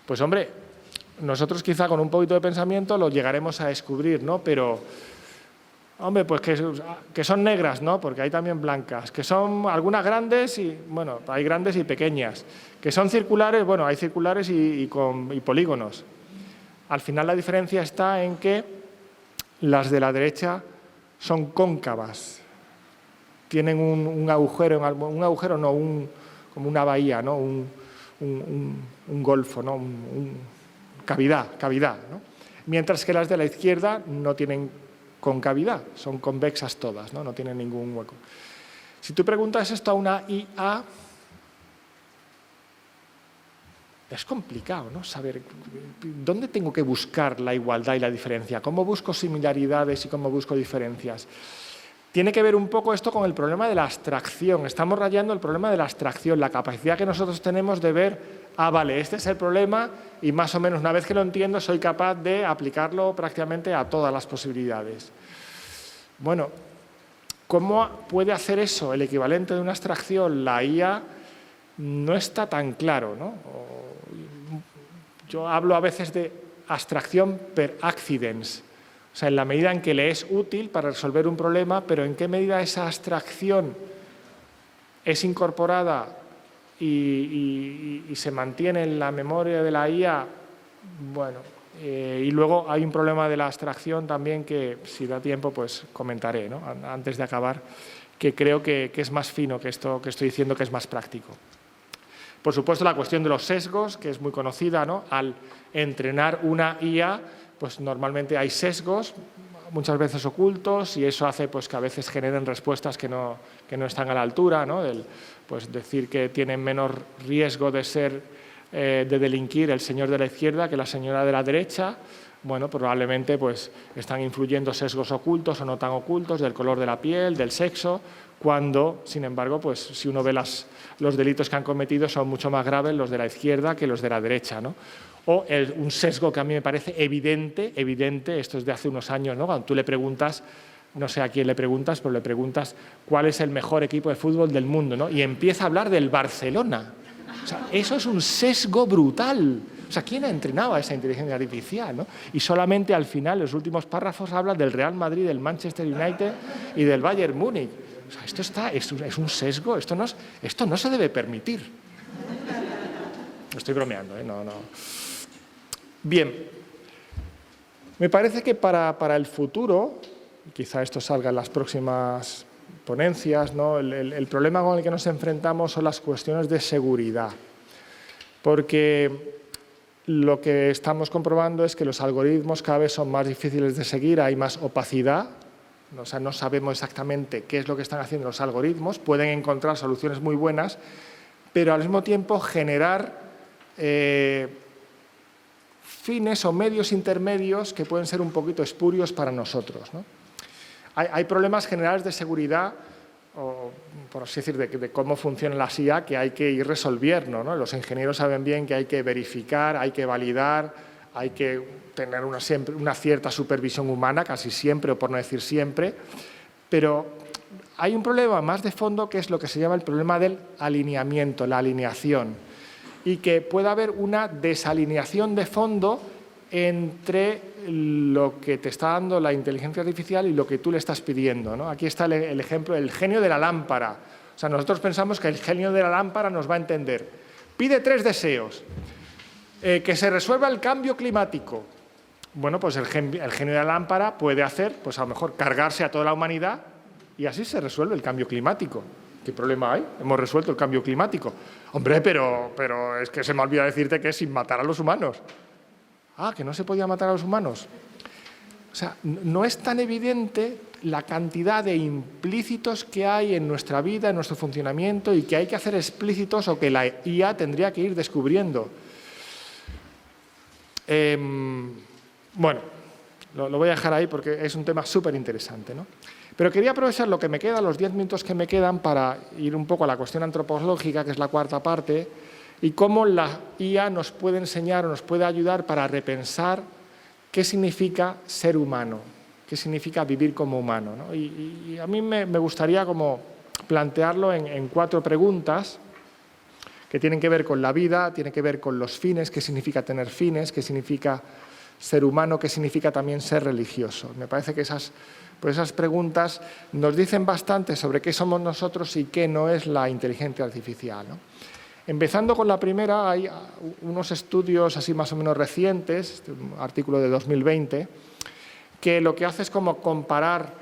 Pues hombre, nosotros quizá con un poquito de pensamiento lo llegaremos a descubrir, ¿no? Pero, hombre, pues que son negras, ¿no? Porque hay también blancas. Que son algunas grandes y, bueno, hay grandes y pequeñas. Que son circulares, bueno, hay circulares y polígonos. Al final la diferencia está en que las de la derecha son cóncavas. Tienen un agujero, como una bahía, ¿no? un golfo, ¿no? Cavidad, ¿no? Mientras que las de la izquierda no tienen concavidad, son convexas todas, ¿no? No tienen ningún hueco. Si tú preguntas esto a una IA, es complicado, ¿no? Saber dónde tengo que buscar la igualdad y la diferencia, cómo busco similaridades y cómo busco diferencias. Tiene que ver un poco esto con el problema de la abstracción. Estamos rayando el problema de la abstracción, la capacidad que nosotros tenemos de ver, vale, este es el problema y más o menos una vez que lo entiendo soy capaz de aplicarlo prácticamente a todas las posibilidades. Bueno, ¿cómo puede hacer eso el equivalente de una abstracción? La IA no está tan claro, ¿no? Yo hablo a veces de abstracción per accidens. O sea, en la medida en que le es útil para resolver un problema, pero en qué medida esa abstracción es incorporada y se mantiene en la memoria de la IA, bueno, y luego hay un problema de la abstracción también que, si da tiempo, pues comentaré, ¿no? Antes de acabar, que creo que es más fino que esto que estoy diciendo, que es más práctico. Por supuesto, la cuestión de los sesgos, que es muy conocida, ¿no? Al entrenar una IA, pues normalmente hay sesgos, muchas veces ocultos, y eso hace pues, que a veces generen respuestas que no están a la altura, ¿no? Pues decir que tienen menor riesgo de delinquir el señor de la izquierda que la señora de la derecha. Bueno, probablemente pues, están influyendo sesgos ocultos o no tan ocultos del color de la piel, del sexo, cuando, sin embargo, pues, si uno ve los delitos que han cometido son mucho más graves los de la izquierda que los de la derecha, ¿no? O un sesgo que a mí me parece evidente, esto es de hace unos años, ¿no? Cuando tú le preguntas, no sé a quién le preguntas, pero le preguntas cuál es el mejor equipo de fútbol del mundo, ¿no? Y empieza a hablar del Barcelona. O sea, eso es un sesgo brutal, O sea, ¿quién ha entrenado a esa inteligencia artificial, ¿no? Y solamente al final, los últimos párrafos, habla del Real Madrid, del Manchester United y del Bayern Múnich. O sea, es un sesgo, esto no se debe permitir. Estoy bromeando, ¿eh? No. Bien, me parece que para el futuro, quizá esto salga en las próximas ponencias, ¿no? El problema con el que nos enfrentamos son las cuestiones de seguridad, porque lo que estamos comprobando es que los algoritmos cada vez son más difíciles de seguir, hay más opacidad, o sea, no sabemos exactamente qué es lo que están haciendo los algoritmos, pueden encontrar soluciones muy buenas, pero al mismo tiempo generar fines o medios intermedios que pueden ser un poquito espurios para nosotros, ¿no? Hay problemas generales de seguridad, o por así decir, de cómo funciona la IA, que hay que ir resolviendo, ¿no? Los ingenieros saben bien que hay que verificar, hay que validar, hay que tener una cierta supervisión humana, casi siempre, o por no decir siempre, pero hay un problema más de fondo que es lo que se llama el problema del alineamiento, la alineación, y que puede haber una desalineación de fondo entre lo que te está dando la inteligencia artificial y lo que tú le estás pidiendo, ¿no? Aquí está el ejemplo del genio de la lámpara. O sea, nosotros pensamos que el genio de la lámpara nos va a entender. Pide 3 deseos. Que se resuelva el cambio climático. Bueno, pues el genio de la lámpara puede hacer, pues a lo mejor, cargarse a toda la humanidad y así se resuelve el cambio climático. ¿Qué problema hay? Hemos resuelto el cambio climático. Hombre, pero es que se me ha olvidado decirte que es sin matar a los humanos. Ah, que no se podía matar a los humanos. O sea, no es tan evidente la cantidad de implícitos que hay en nuestra vida, en nuestro funcionamiento, y que hay que hacer explícitos o que la IA tendría que ir descubriendo. Bueno, lo voy a dejar ahí porque es un tema súper interesante, ¿no? Pero quería aprovechar lo que me queda, los 10 minutos que me quedan, para ir un poco a la cuestión antropológica, que es la cuarta parte, y cómo la IA nos puede enseñar o nos puede ayudar para repensar qué significa ser humano, qué significa vivir como humano, ¿no? Y a mí me gustaría como plantearlo en 4 preguntas que tienen que ver con la vida, tienen que ver con los fines, qué significa tener fines, qué significa ser humano, qué significa también ser religioso. Me parece que esas preguntas nos dicen bastante sobre qué somos nosotros y qué no es la inteligencia artificial, ¿no? Empezando con la primera, hay unos estudios así más o menos recientes, un artículo de 2020, que lo que hace es como comparar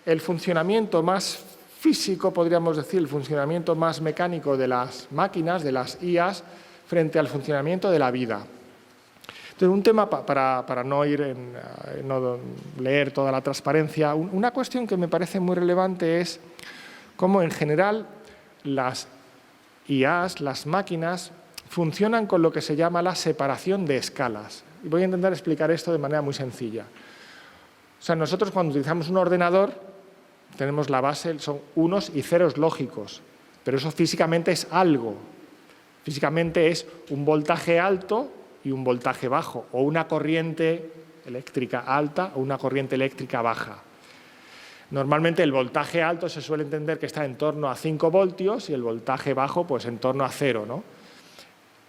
el funcionamiento más físico, podríamos decir, el funcionamiento más mecánico de las máquinas, de las IAs, frente al funcionamiento de la vida. Entonces, un tema para no leer toda la transparencia, una cuestión que me parece muy relevante es cómo en general las IAs, las máquinas, funcionan con lo que se llama la separación de escalas. Y voy a intentar explicar esto de manera muy sencilla. O sea, nosotros cuando utilizamos un ordenador tenemos la base, son unos y ceros lógicos, pero eso físicamente es algo. Físicamente es un voltaje alto y un voltaje bajo, o una corriente eléctrica alta o una corriente eléctrica baja. Normalmente el voltaje alto se suele entender que está en torno a 5 voltios y el voltaje bajo pues en torno a 0, ¿no?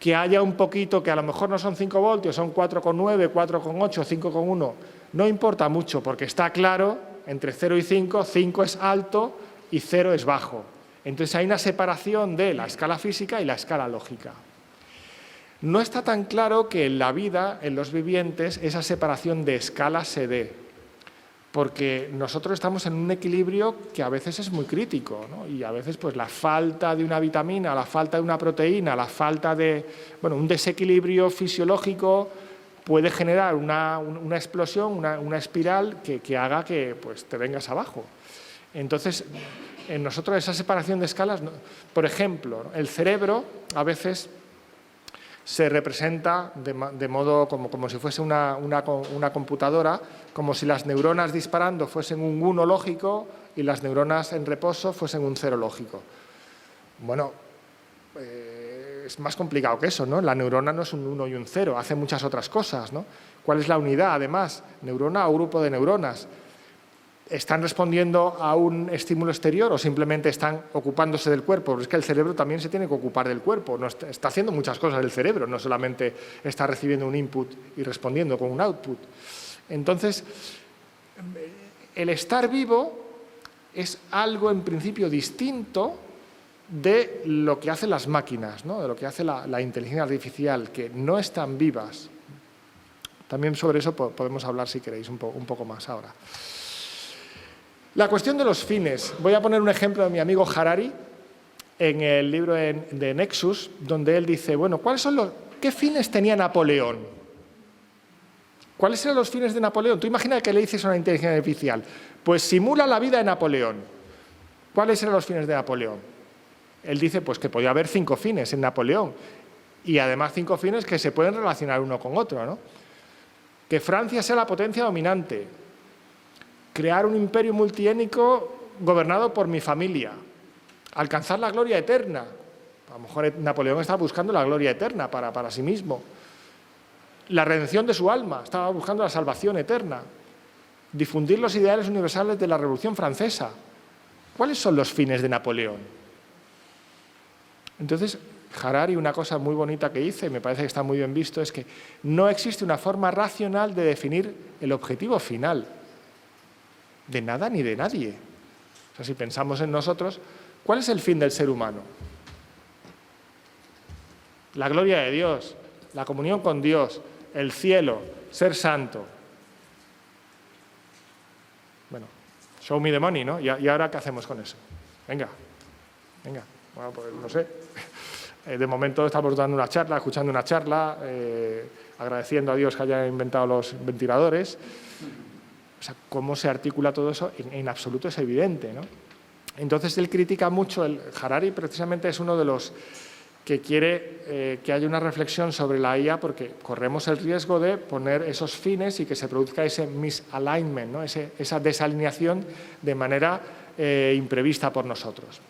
Que haya un poquito, que a lo mejor no son 5 voltios, son 4,9, 4,8, 5,1, no importa mucho porque está claro, entre 0 y 5, 5 es alto y 0 es bajo. Entonces hay una separación de la escala física y la escala lógica. No está tan claro que en la vida, en los vivientes, esa separación de escala se dé. Porque nosotros estamos en un equilibrio que a veces es muy crítico, ¿no? Y a veces pues la falta de una vitamina, la falta de una proteína, la falta de un desequilibrio fisiológico puede generar una explosión, una espiral que haga que pues, te vengas abajo. Entonces, en nosotros esa separación de escalas, por ejemplo, el cerebro a veces se representa de modo como si fuese una computadora, como si las neuronas disparando fuesen un 1 lógico y las neuronas en reposo fuesen un 0 lógico. Bueno, es más complicado que eso, ¿no? La neurona no es un 1 y un 0, hace muchas otras cosas, ¿no? ¿Cuál es la unidad, además? ¿Neurona o grupo de neuronas? ¿Están respondiendo a un estímulo exterior o simplemente están ocupándose del cuerpo? Porque es que el cerebro también se tiene que ocupar del cuerpo. No está haciendo muchas cosas el cerebro, no solamente está recibiendo un input y respondiendo con un output. Entonces, el estar vivo es algo en principio distinto de lo que hacen las máquinas, ¿no? De lo que hace la inteligencia artificial, que no están vivas. También sobre eso podemos hablar, si queréis, un poco más ahora. La cuestión de los fines. Voy a poner un ejemplo de mi amigo Harari en el libro de Nexus, donde él dice, bueno, ¿qué fines tenía Napoleón? ¿Cuáles eran los fines de Napoleón? Tú imagina que le dices a una inteligencia artificial, pues simula la vida de Napoleón. ¿Cuáles eran los fines de Napoleón? Él dice pues que podía haber 5 fines en Napoleón y además 5 fines que se pueden relacionar uno con otro, ¿no? Que Francia sea la potencia dominante, crear un imperio multiétnico gobernado por mi familia, alcanzar la gloria eterna. A lo mejor Napoleón estaba buscando la gloria eterna para sí mismo. La redención de su alma, estaba buscando la salvación eterna. Difundir los ideales universales de la Revolución Francesa. ¿Cuáles son los fines de Napoleón? Entonces, Harari, una cosa muy bonita que dice, y me parece que está muy bien visto, es que no existe una forma racional de definir el objetivo final de nada ni de nadie. O sea, si pensamos en nosotros, ¿cuál es el fin del ser humano? La gloria de Dios, la comunión con Dios, el cielo, ser santo. Bueno, show me the money, ¿no? ¿Y ahora qué hacemos con eso? Venga. Bueno, pues no sé. De momento estamos dando una charla, escuchando una charla, agradeciendo a Dios que haya inventado los ventiladores. O sea, cómo se articula todo eso, en absoluto es evidente, ¿no? Entonces, él critica mucho, Harari precisamente es uno de los que quiere que haya una reflexión sobre la IA porque corremos el riesgo de poner esos fines y que se produzca ese misalignment, ¿no? Esa desalineación de manera imprevista por nosotros.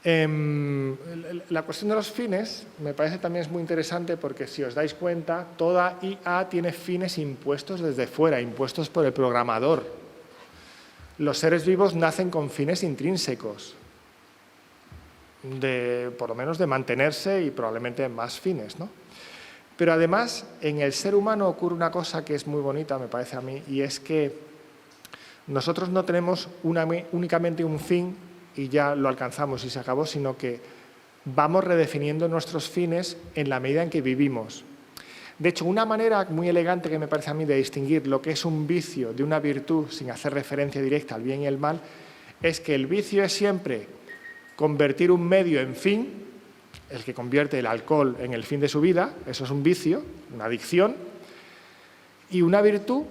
La cuestión de los fines me parece también es muy interesante porque si os dais cuenta, toda IA tiene fines impuestos desde fuera, impuestos por el programador. Los seres vivos nacen con fines intrínsecos, por lo menos de mantenerse y probablemente más fines, ¿no? Pero además, en el ser humano ocurre una cosa que es muy bonita, me parece a mí, y es que nosotros no tenemos únicamente un fin y ya lo alcanzamos y se acabó, sino que vamos redefiniendo nuestros fines en la medida en que vivimos. De hecho, una manera muy elegante que me parece a mí de distinguir lo que es un vicio de una virtud sin hacer referencia directa al bien y el mal es que el vicio es siempre convertir un medio en fin, el que convierte el alcohol en el fin de su vida, eso es un vicio, una adicción, y una virtud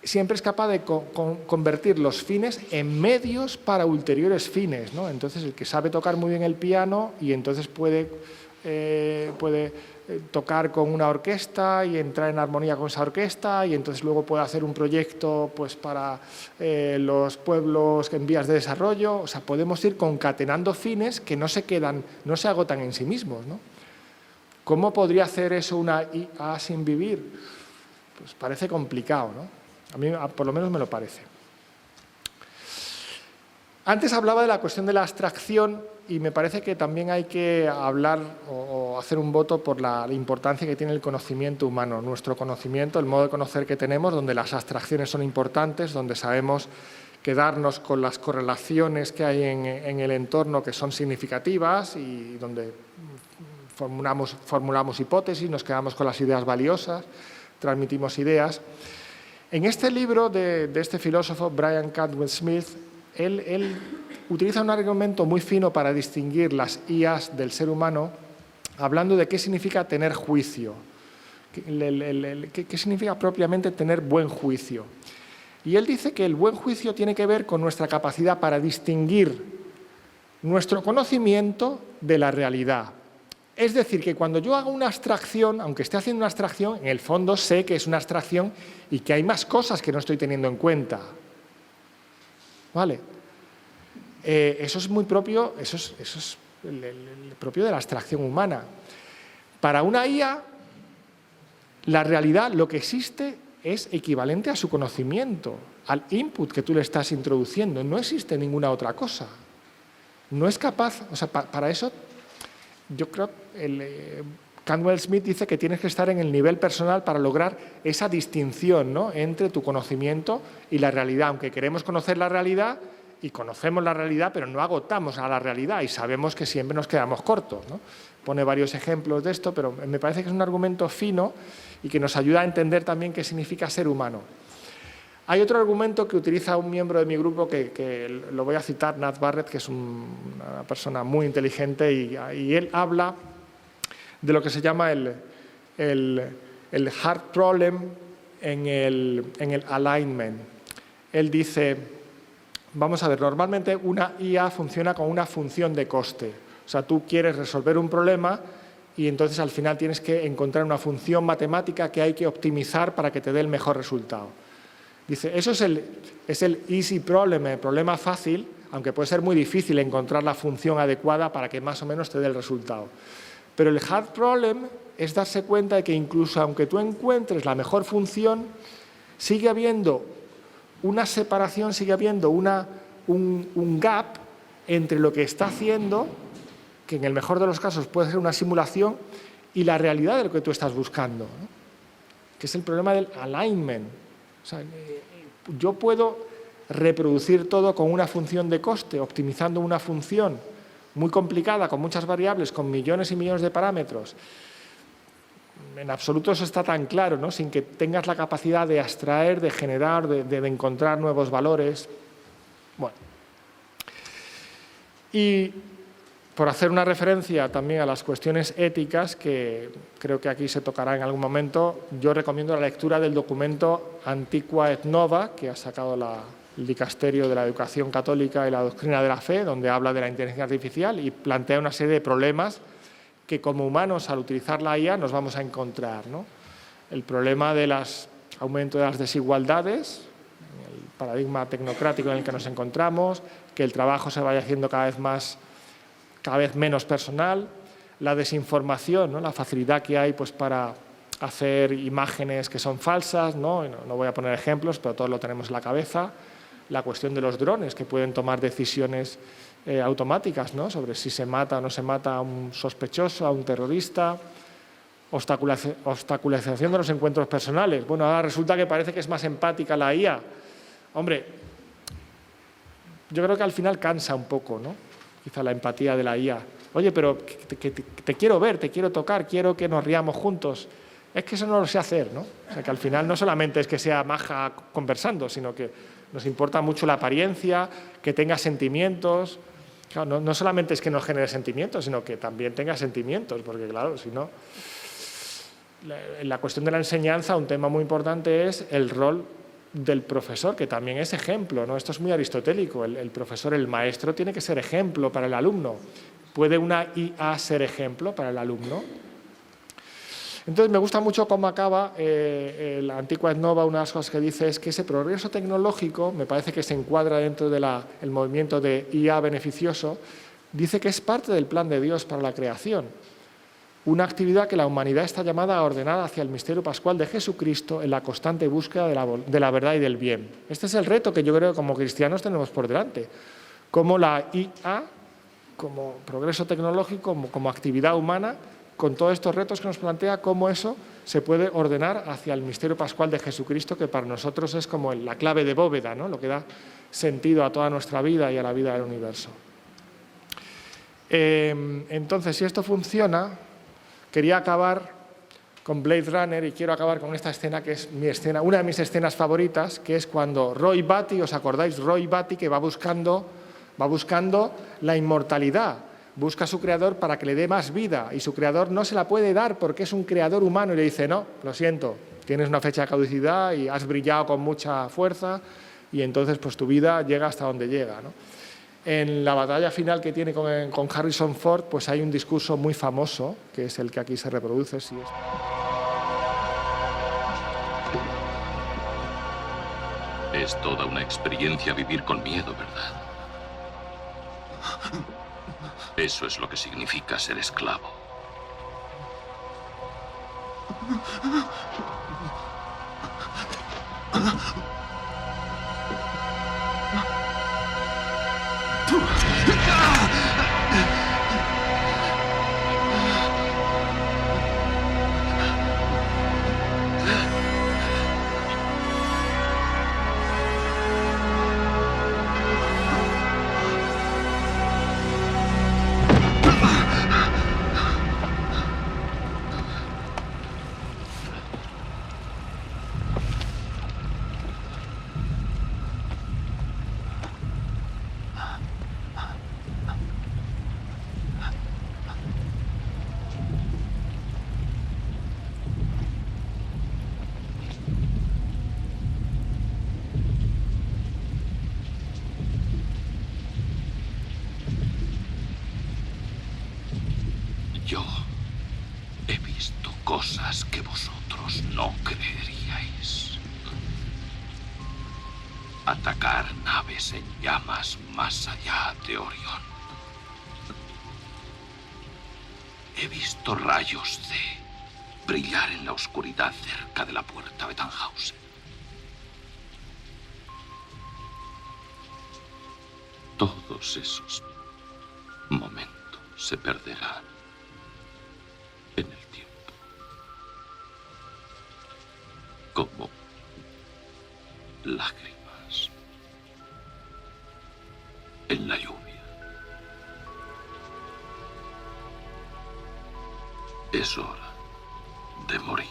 siempre es capaz de convertir los fines en medios para ulteriores fines, ¿no? Entonces, el que sabe tocar muy bien el piano y entonces puede tocar con una orquesta y entrar en armonía con esa orquesta y entonces luego puede hacer un proyecto pues, para los pueblos en vías de desarrollo. O sea, podemos ir concatenando fines que no se agotan en sí mismos, ¿no? ¿Cómo podría hacer eso una IA sin vivir? Pues parece complicado, ¿no? A mí, por lo menos, me lo parece. Antes hablaba de la cuestión de la abstracción y me parece que también hay que hablar o hacer un voto por la importancia que tiene el conocimiento humano, nuestro conocimiento, el modo de conocer que tenemos, donde las abstracciones son importantes, donde sabemos quedarnos con las correlaciones que hay en el entorno que son significativas y donde formulamos hipótesis, nos quedamos con las ideas valiosas, transmitimos ideas. En este libro de este filósofo, Brian Caldwell Smith, él utiliza un argumento muy fino para distinguir las IAs del ser humano, hablando de qué significa tener juicio, qué significa propiamente tener buen juicio. Y él dice que el buen juicio tiene que ver con nuestra capacidad para distinguir nuestro conocimiento de la realidad. Es decir, que cuando yo hago una abstracción, aunque esté haciendo una abstracción, en el fondo sé que es una abstracción y que hay más cosas que no estoy teniendo en cuenta. ¿Vale? Eso es muy propio, eso es el propio de la abstracción humana. Para una IA, la realidad, lo que existe, es equivalente a su conocimiento, al input que tú le estás introduciendo. No existe ninguna otra cosa. No es capaz, o sea, para eso, yo creo, Cantwell Smith dice que tienes que estar en el nivel personal para lograr esa distinción, ¿no?, entre tu conocimiento y la realidad. Aunque queremos conocer la realidad y conocemos la realidad, pero no agotamos a la realidad y sabemos que siempre nos quedamos cortos, ¿no? Pone varios ejemplos de esto, pero me parece que es un argumento fino y que nos ayuda a entender también qué significa ser humano. Hay otro argumento que utiliza un miembro de mi grupo que lo voy a citar, Nat Barrett, que es una persona muy inteligente y él habla de lo que se llama el hard problem en el alignment. Él dice, vamos a ver, normalmente una IA funciona con una función de coste. O sea, tú quieres resolver un problema y entonces al final tienes que encontrar una función matemática que hay que optimizar para que te dé el mejor resultado. Dice, eso es el easy problem, el problema fácil, aunque puede ser muy difícil encontrar la función adecuada para que más o menos te dé el resultado. Pero el hard problem es darse cuenta de que incluso aunque tú encuentres la mejor función, sigue habiendo una separación, sigue habiendo un gap entre lo que está haciendo, que en el mejor de los casos puede ser una simulación, y la realidad de lo que tú estás buscando, ¿no?, que es el problema del alignment. O sea, yo puedo reproducir todo con una función de coste, optimizando una función muy complicada, con muchas variables, con millones y millones de parámetros. En absoluto eso está tan claro, ¿no?, sin que tengas la capacidad de abstraer, de generar, de encontrar nuevos valores. Bueno. Y por hacer una referencia también a las cuestiones éticas, que creo que aquí se tocará en algún momento, yo recomiendo la lectura del documento Antiqua et Nova, que ha sacado el Dicasterio de la Educación Católica y la Doctrina de la Fe, donde habla de la inteligencia artificial y plantea una serie de problemas que como humanos al utilizar la IA nos vamos a encontrar, ¿no? El problema del aumento de las desigualdades, el paradigma tecnocrático en el que nos encontramos, que el trabajo se vaya haciendo cada vez menos personal, la desinformación, ¿no?, la facilidad que hay pues, para hacer imágenes que son falsas, ¿no? No voy a poner ejemplos, pero todos lo tenemos en la cabeza, la cuestión de los drones que pueden tomar decisiones automáticas, ¿no?, sobre si se mata o no se mata a un sospechoso, a un terrorista, obstaculización de los encuentros personales. Bueno, ahora resulta que parece que es más empática la IA. Hombre, yo creo que al final cansa un poco, ¿no?, quizá la empatía de la IA. Oye, pero te quiero ver, te quiero tocar, quiero que nos riamos juntos. Es que eso no lo sé hacer, ¿no? O sea, que al final no solamente es que sea maja conversando, sino que nos importa mucho la apariencia, que tenga sentimientos. Claro, no solamente es que nos genere sentimientos, sino que también tenga sentimientos, porque claro, si no... En la cuestión de la enseñanza, un tema muy importante es el rol del profesor, que también es ejemplo, ¿no? Esto es muy aristotélico, el profesor, el maestro, tiene que ser ejemplo para el alumno. ¿Puede una IA ser ejemplo para el alumno? Entonces, me gusta mucho cómo acaba el Antiqua et Nova. Una de las cosas que dice es que ese progreso tecnológico, me parece que se encuadra dentro del movimiento de IA beneficioso, dice que es parte del plan de Dios para la creación. Una actividad que la humanidad está llamada a ordenar hacia el misterio pascual de Jesucristo en la constante búsqueda de la verdad y del bien. Este es el reto que yo creo que como cristianos tenemos por delante. Cómo la IA, como progreso tecnológico, como actividad humana, con todos estos retos que nos plantea, cómo eso se puede ordenar hacia el misterio pascual de Jesucristo, que para nosotros es como la clave de bóveda, ¿no?, lo que da sentido a toda nuestra vida y a la vida del universo. Entonces, si esto funciona, quería acabar con Blade Runner y quiero acabar con esta escena que es una de mis escenas favoritas, que es cuando Roy Batty, ¿os acordáis? Roy Batty, que va buscando la inmortalidad, busca a su creador para que le dé más vida y su creador no se la puede dar porque es un creador humano y le dice, no, lo siento, tienes una fecha de caducidad y has brillado con mucha fuerza y entonces pues tu vida llega hasta donde llega, ¿no? En la batalla final que tiene con Harrison Ford, pues hay un discurso muy famoso, que es el que aquí se reproduce. Sí, es toda una experiencia vivir con miedo, ¿verdad? Eso es lo que significa ser esclavo. Yo he visto cosas que vosotros no creeríais. Atacar naves en llamas más allá de Orión. He visto rayos de brillar en la oscuridad cerca de la puerta de Tannhausen. Todos esos momentos se perderán en el tiempo. Como lágrimas en la lluvia. Es hora de morir.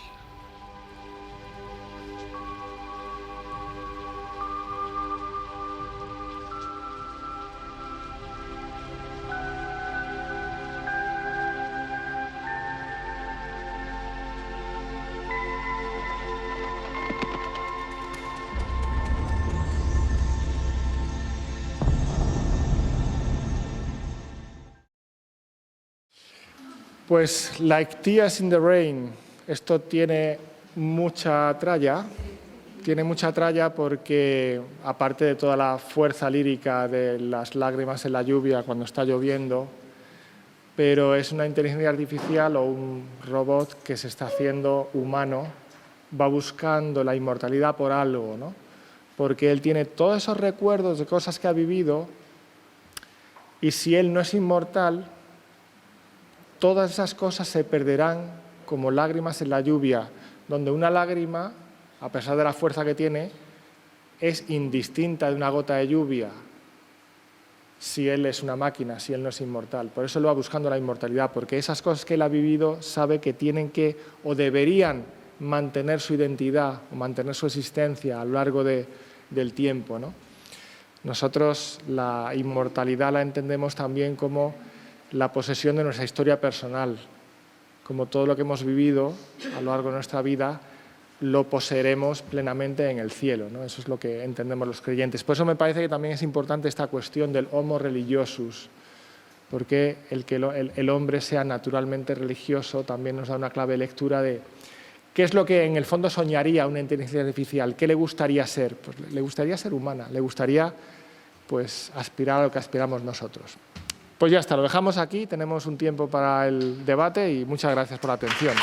Pues Like Tears in the Rain, esto tiene mucha tralla porque, aparte de toda la fuerza lírica de las lágrimas en la lluvia cuando está lloviendo, pero es una inteligencia artificial o un robot que se está haciendo humano, va buscando la inmortalidad por algo, ¿no? Porque él tiene todos esos recuerdos de cosas que ha vivido y si él no es inmortal, todas esas cosas se perderán como lágrimas en la lluvia, donde una lágrima, a pesar de la fuerza que tiene, es indistinta de una gota de lluvia si él es una máquina, si él no es inmortal. Por eso él va buscando la inmortalidad, porque esas cosas que él ha vivido sabe que tienen que o deberían mantener su identidad o mantener su existencia a lo largo del tiempo, ¿no? Nosotros la inmortalidad la entendemos también como la posesión de nuestra historia personal, como todo lo que hemos vivido a lo largo de nuestra vida lo poseeremos plenamente en el cielo, ¿no? Eso es lo que entendemos los creyentes. Por eso me parece que también es importante esta cuestión del homo religiosus, porque el hombre sea naturalmente religioso también nos da una clave de lectura de qué es lo que en el fondo soñaría una inteligencia artificial, qué le gustaría ser. Pues le gustaría ser humana, le gustaría pues, aspirar a lo que aspiramos nosotros. Pues ya está, lo dejamos aquí, tenemos un tiempo para el debate y muchas gracias por la atención.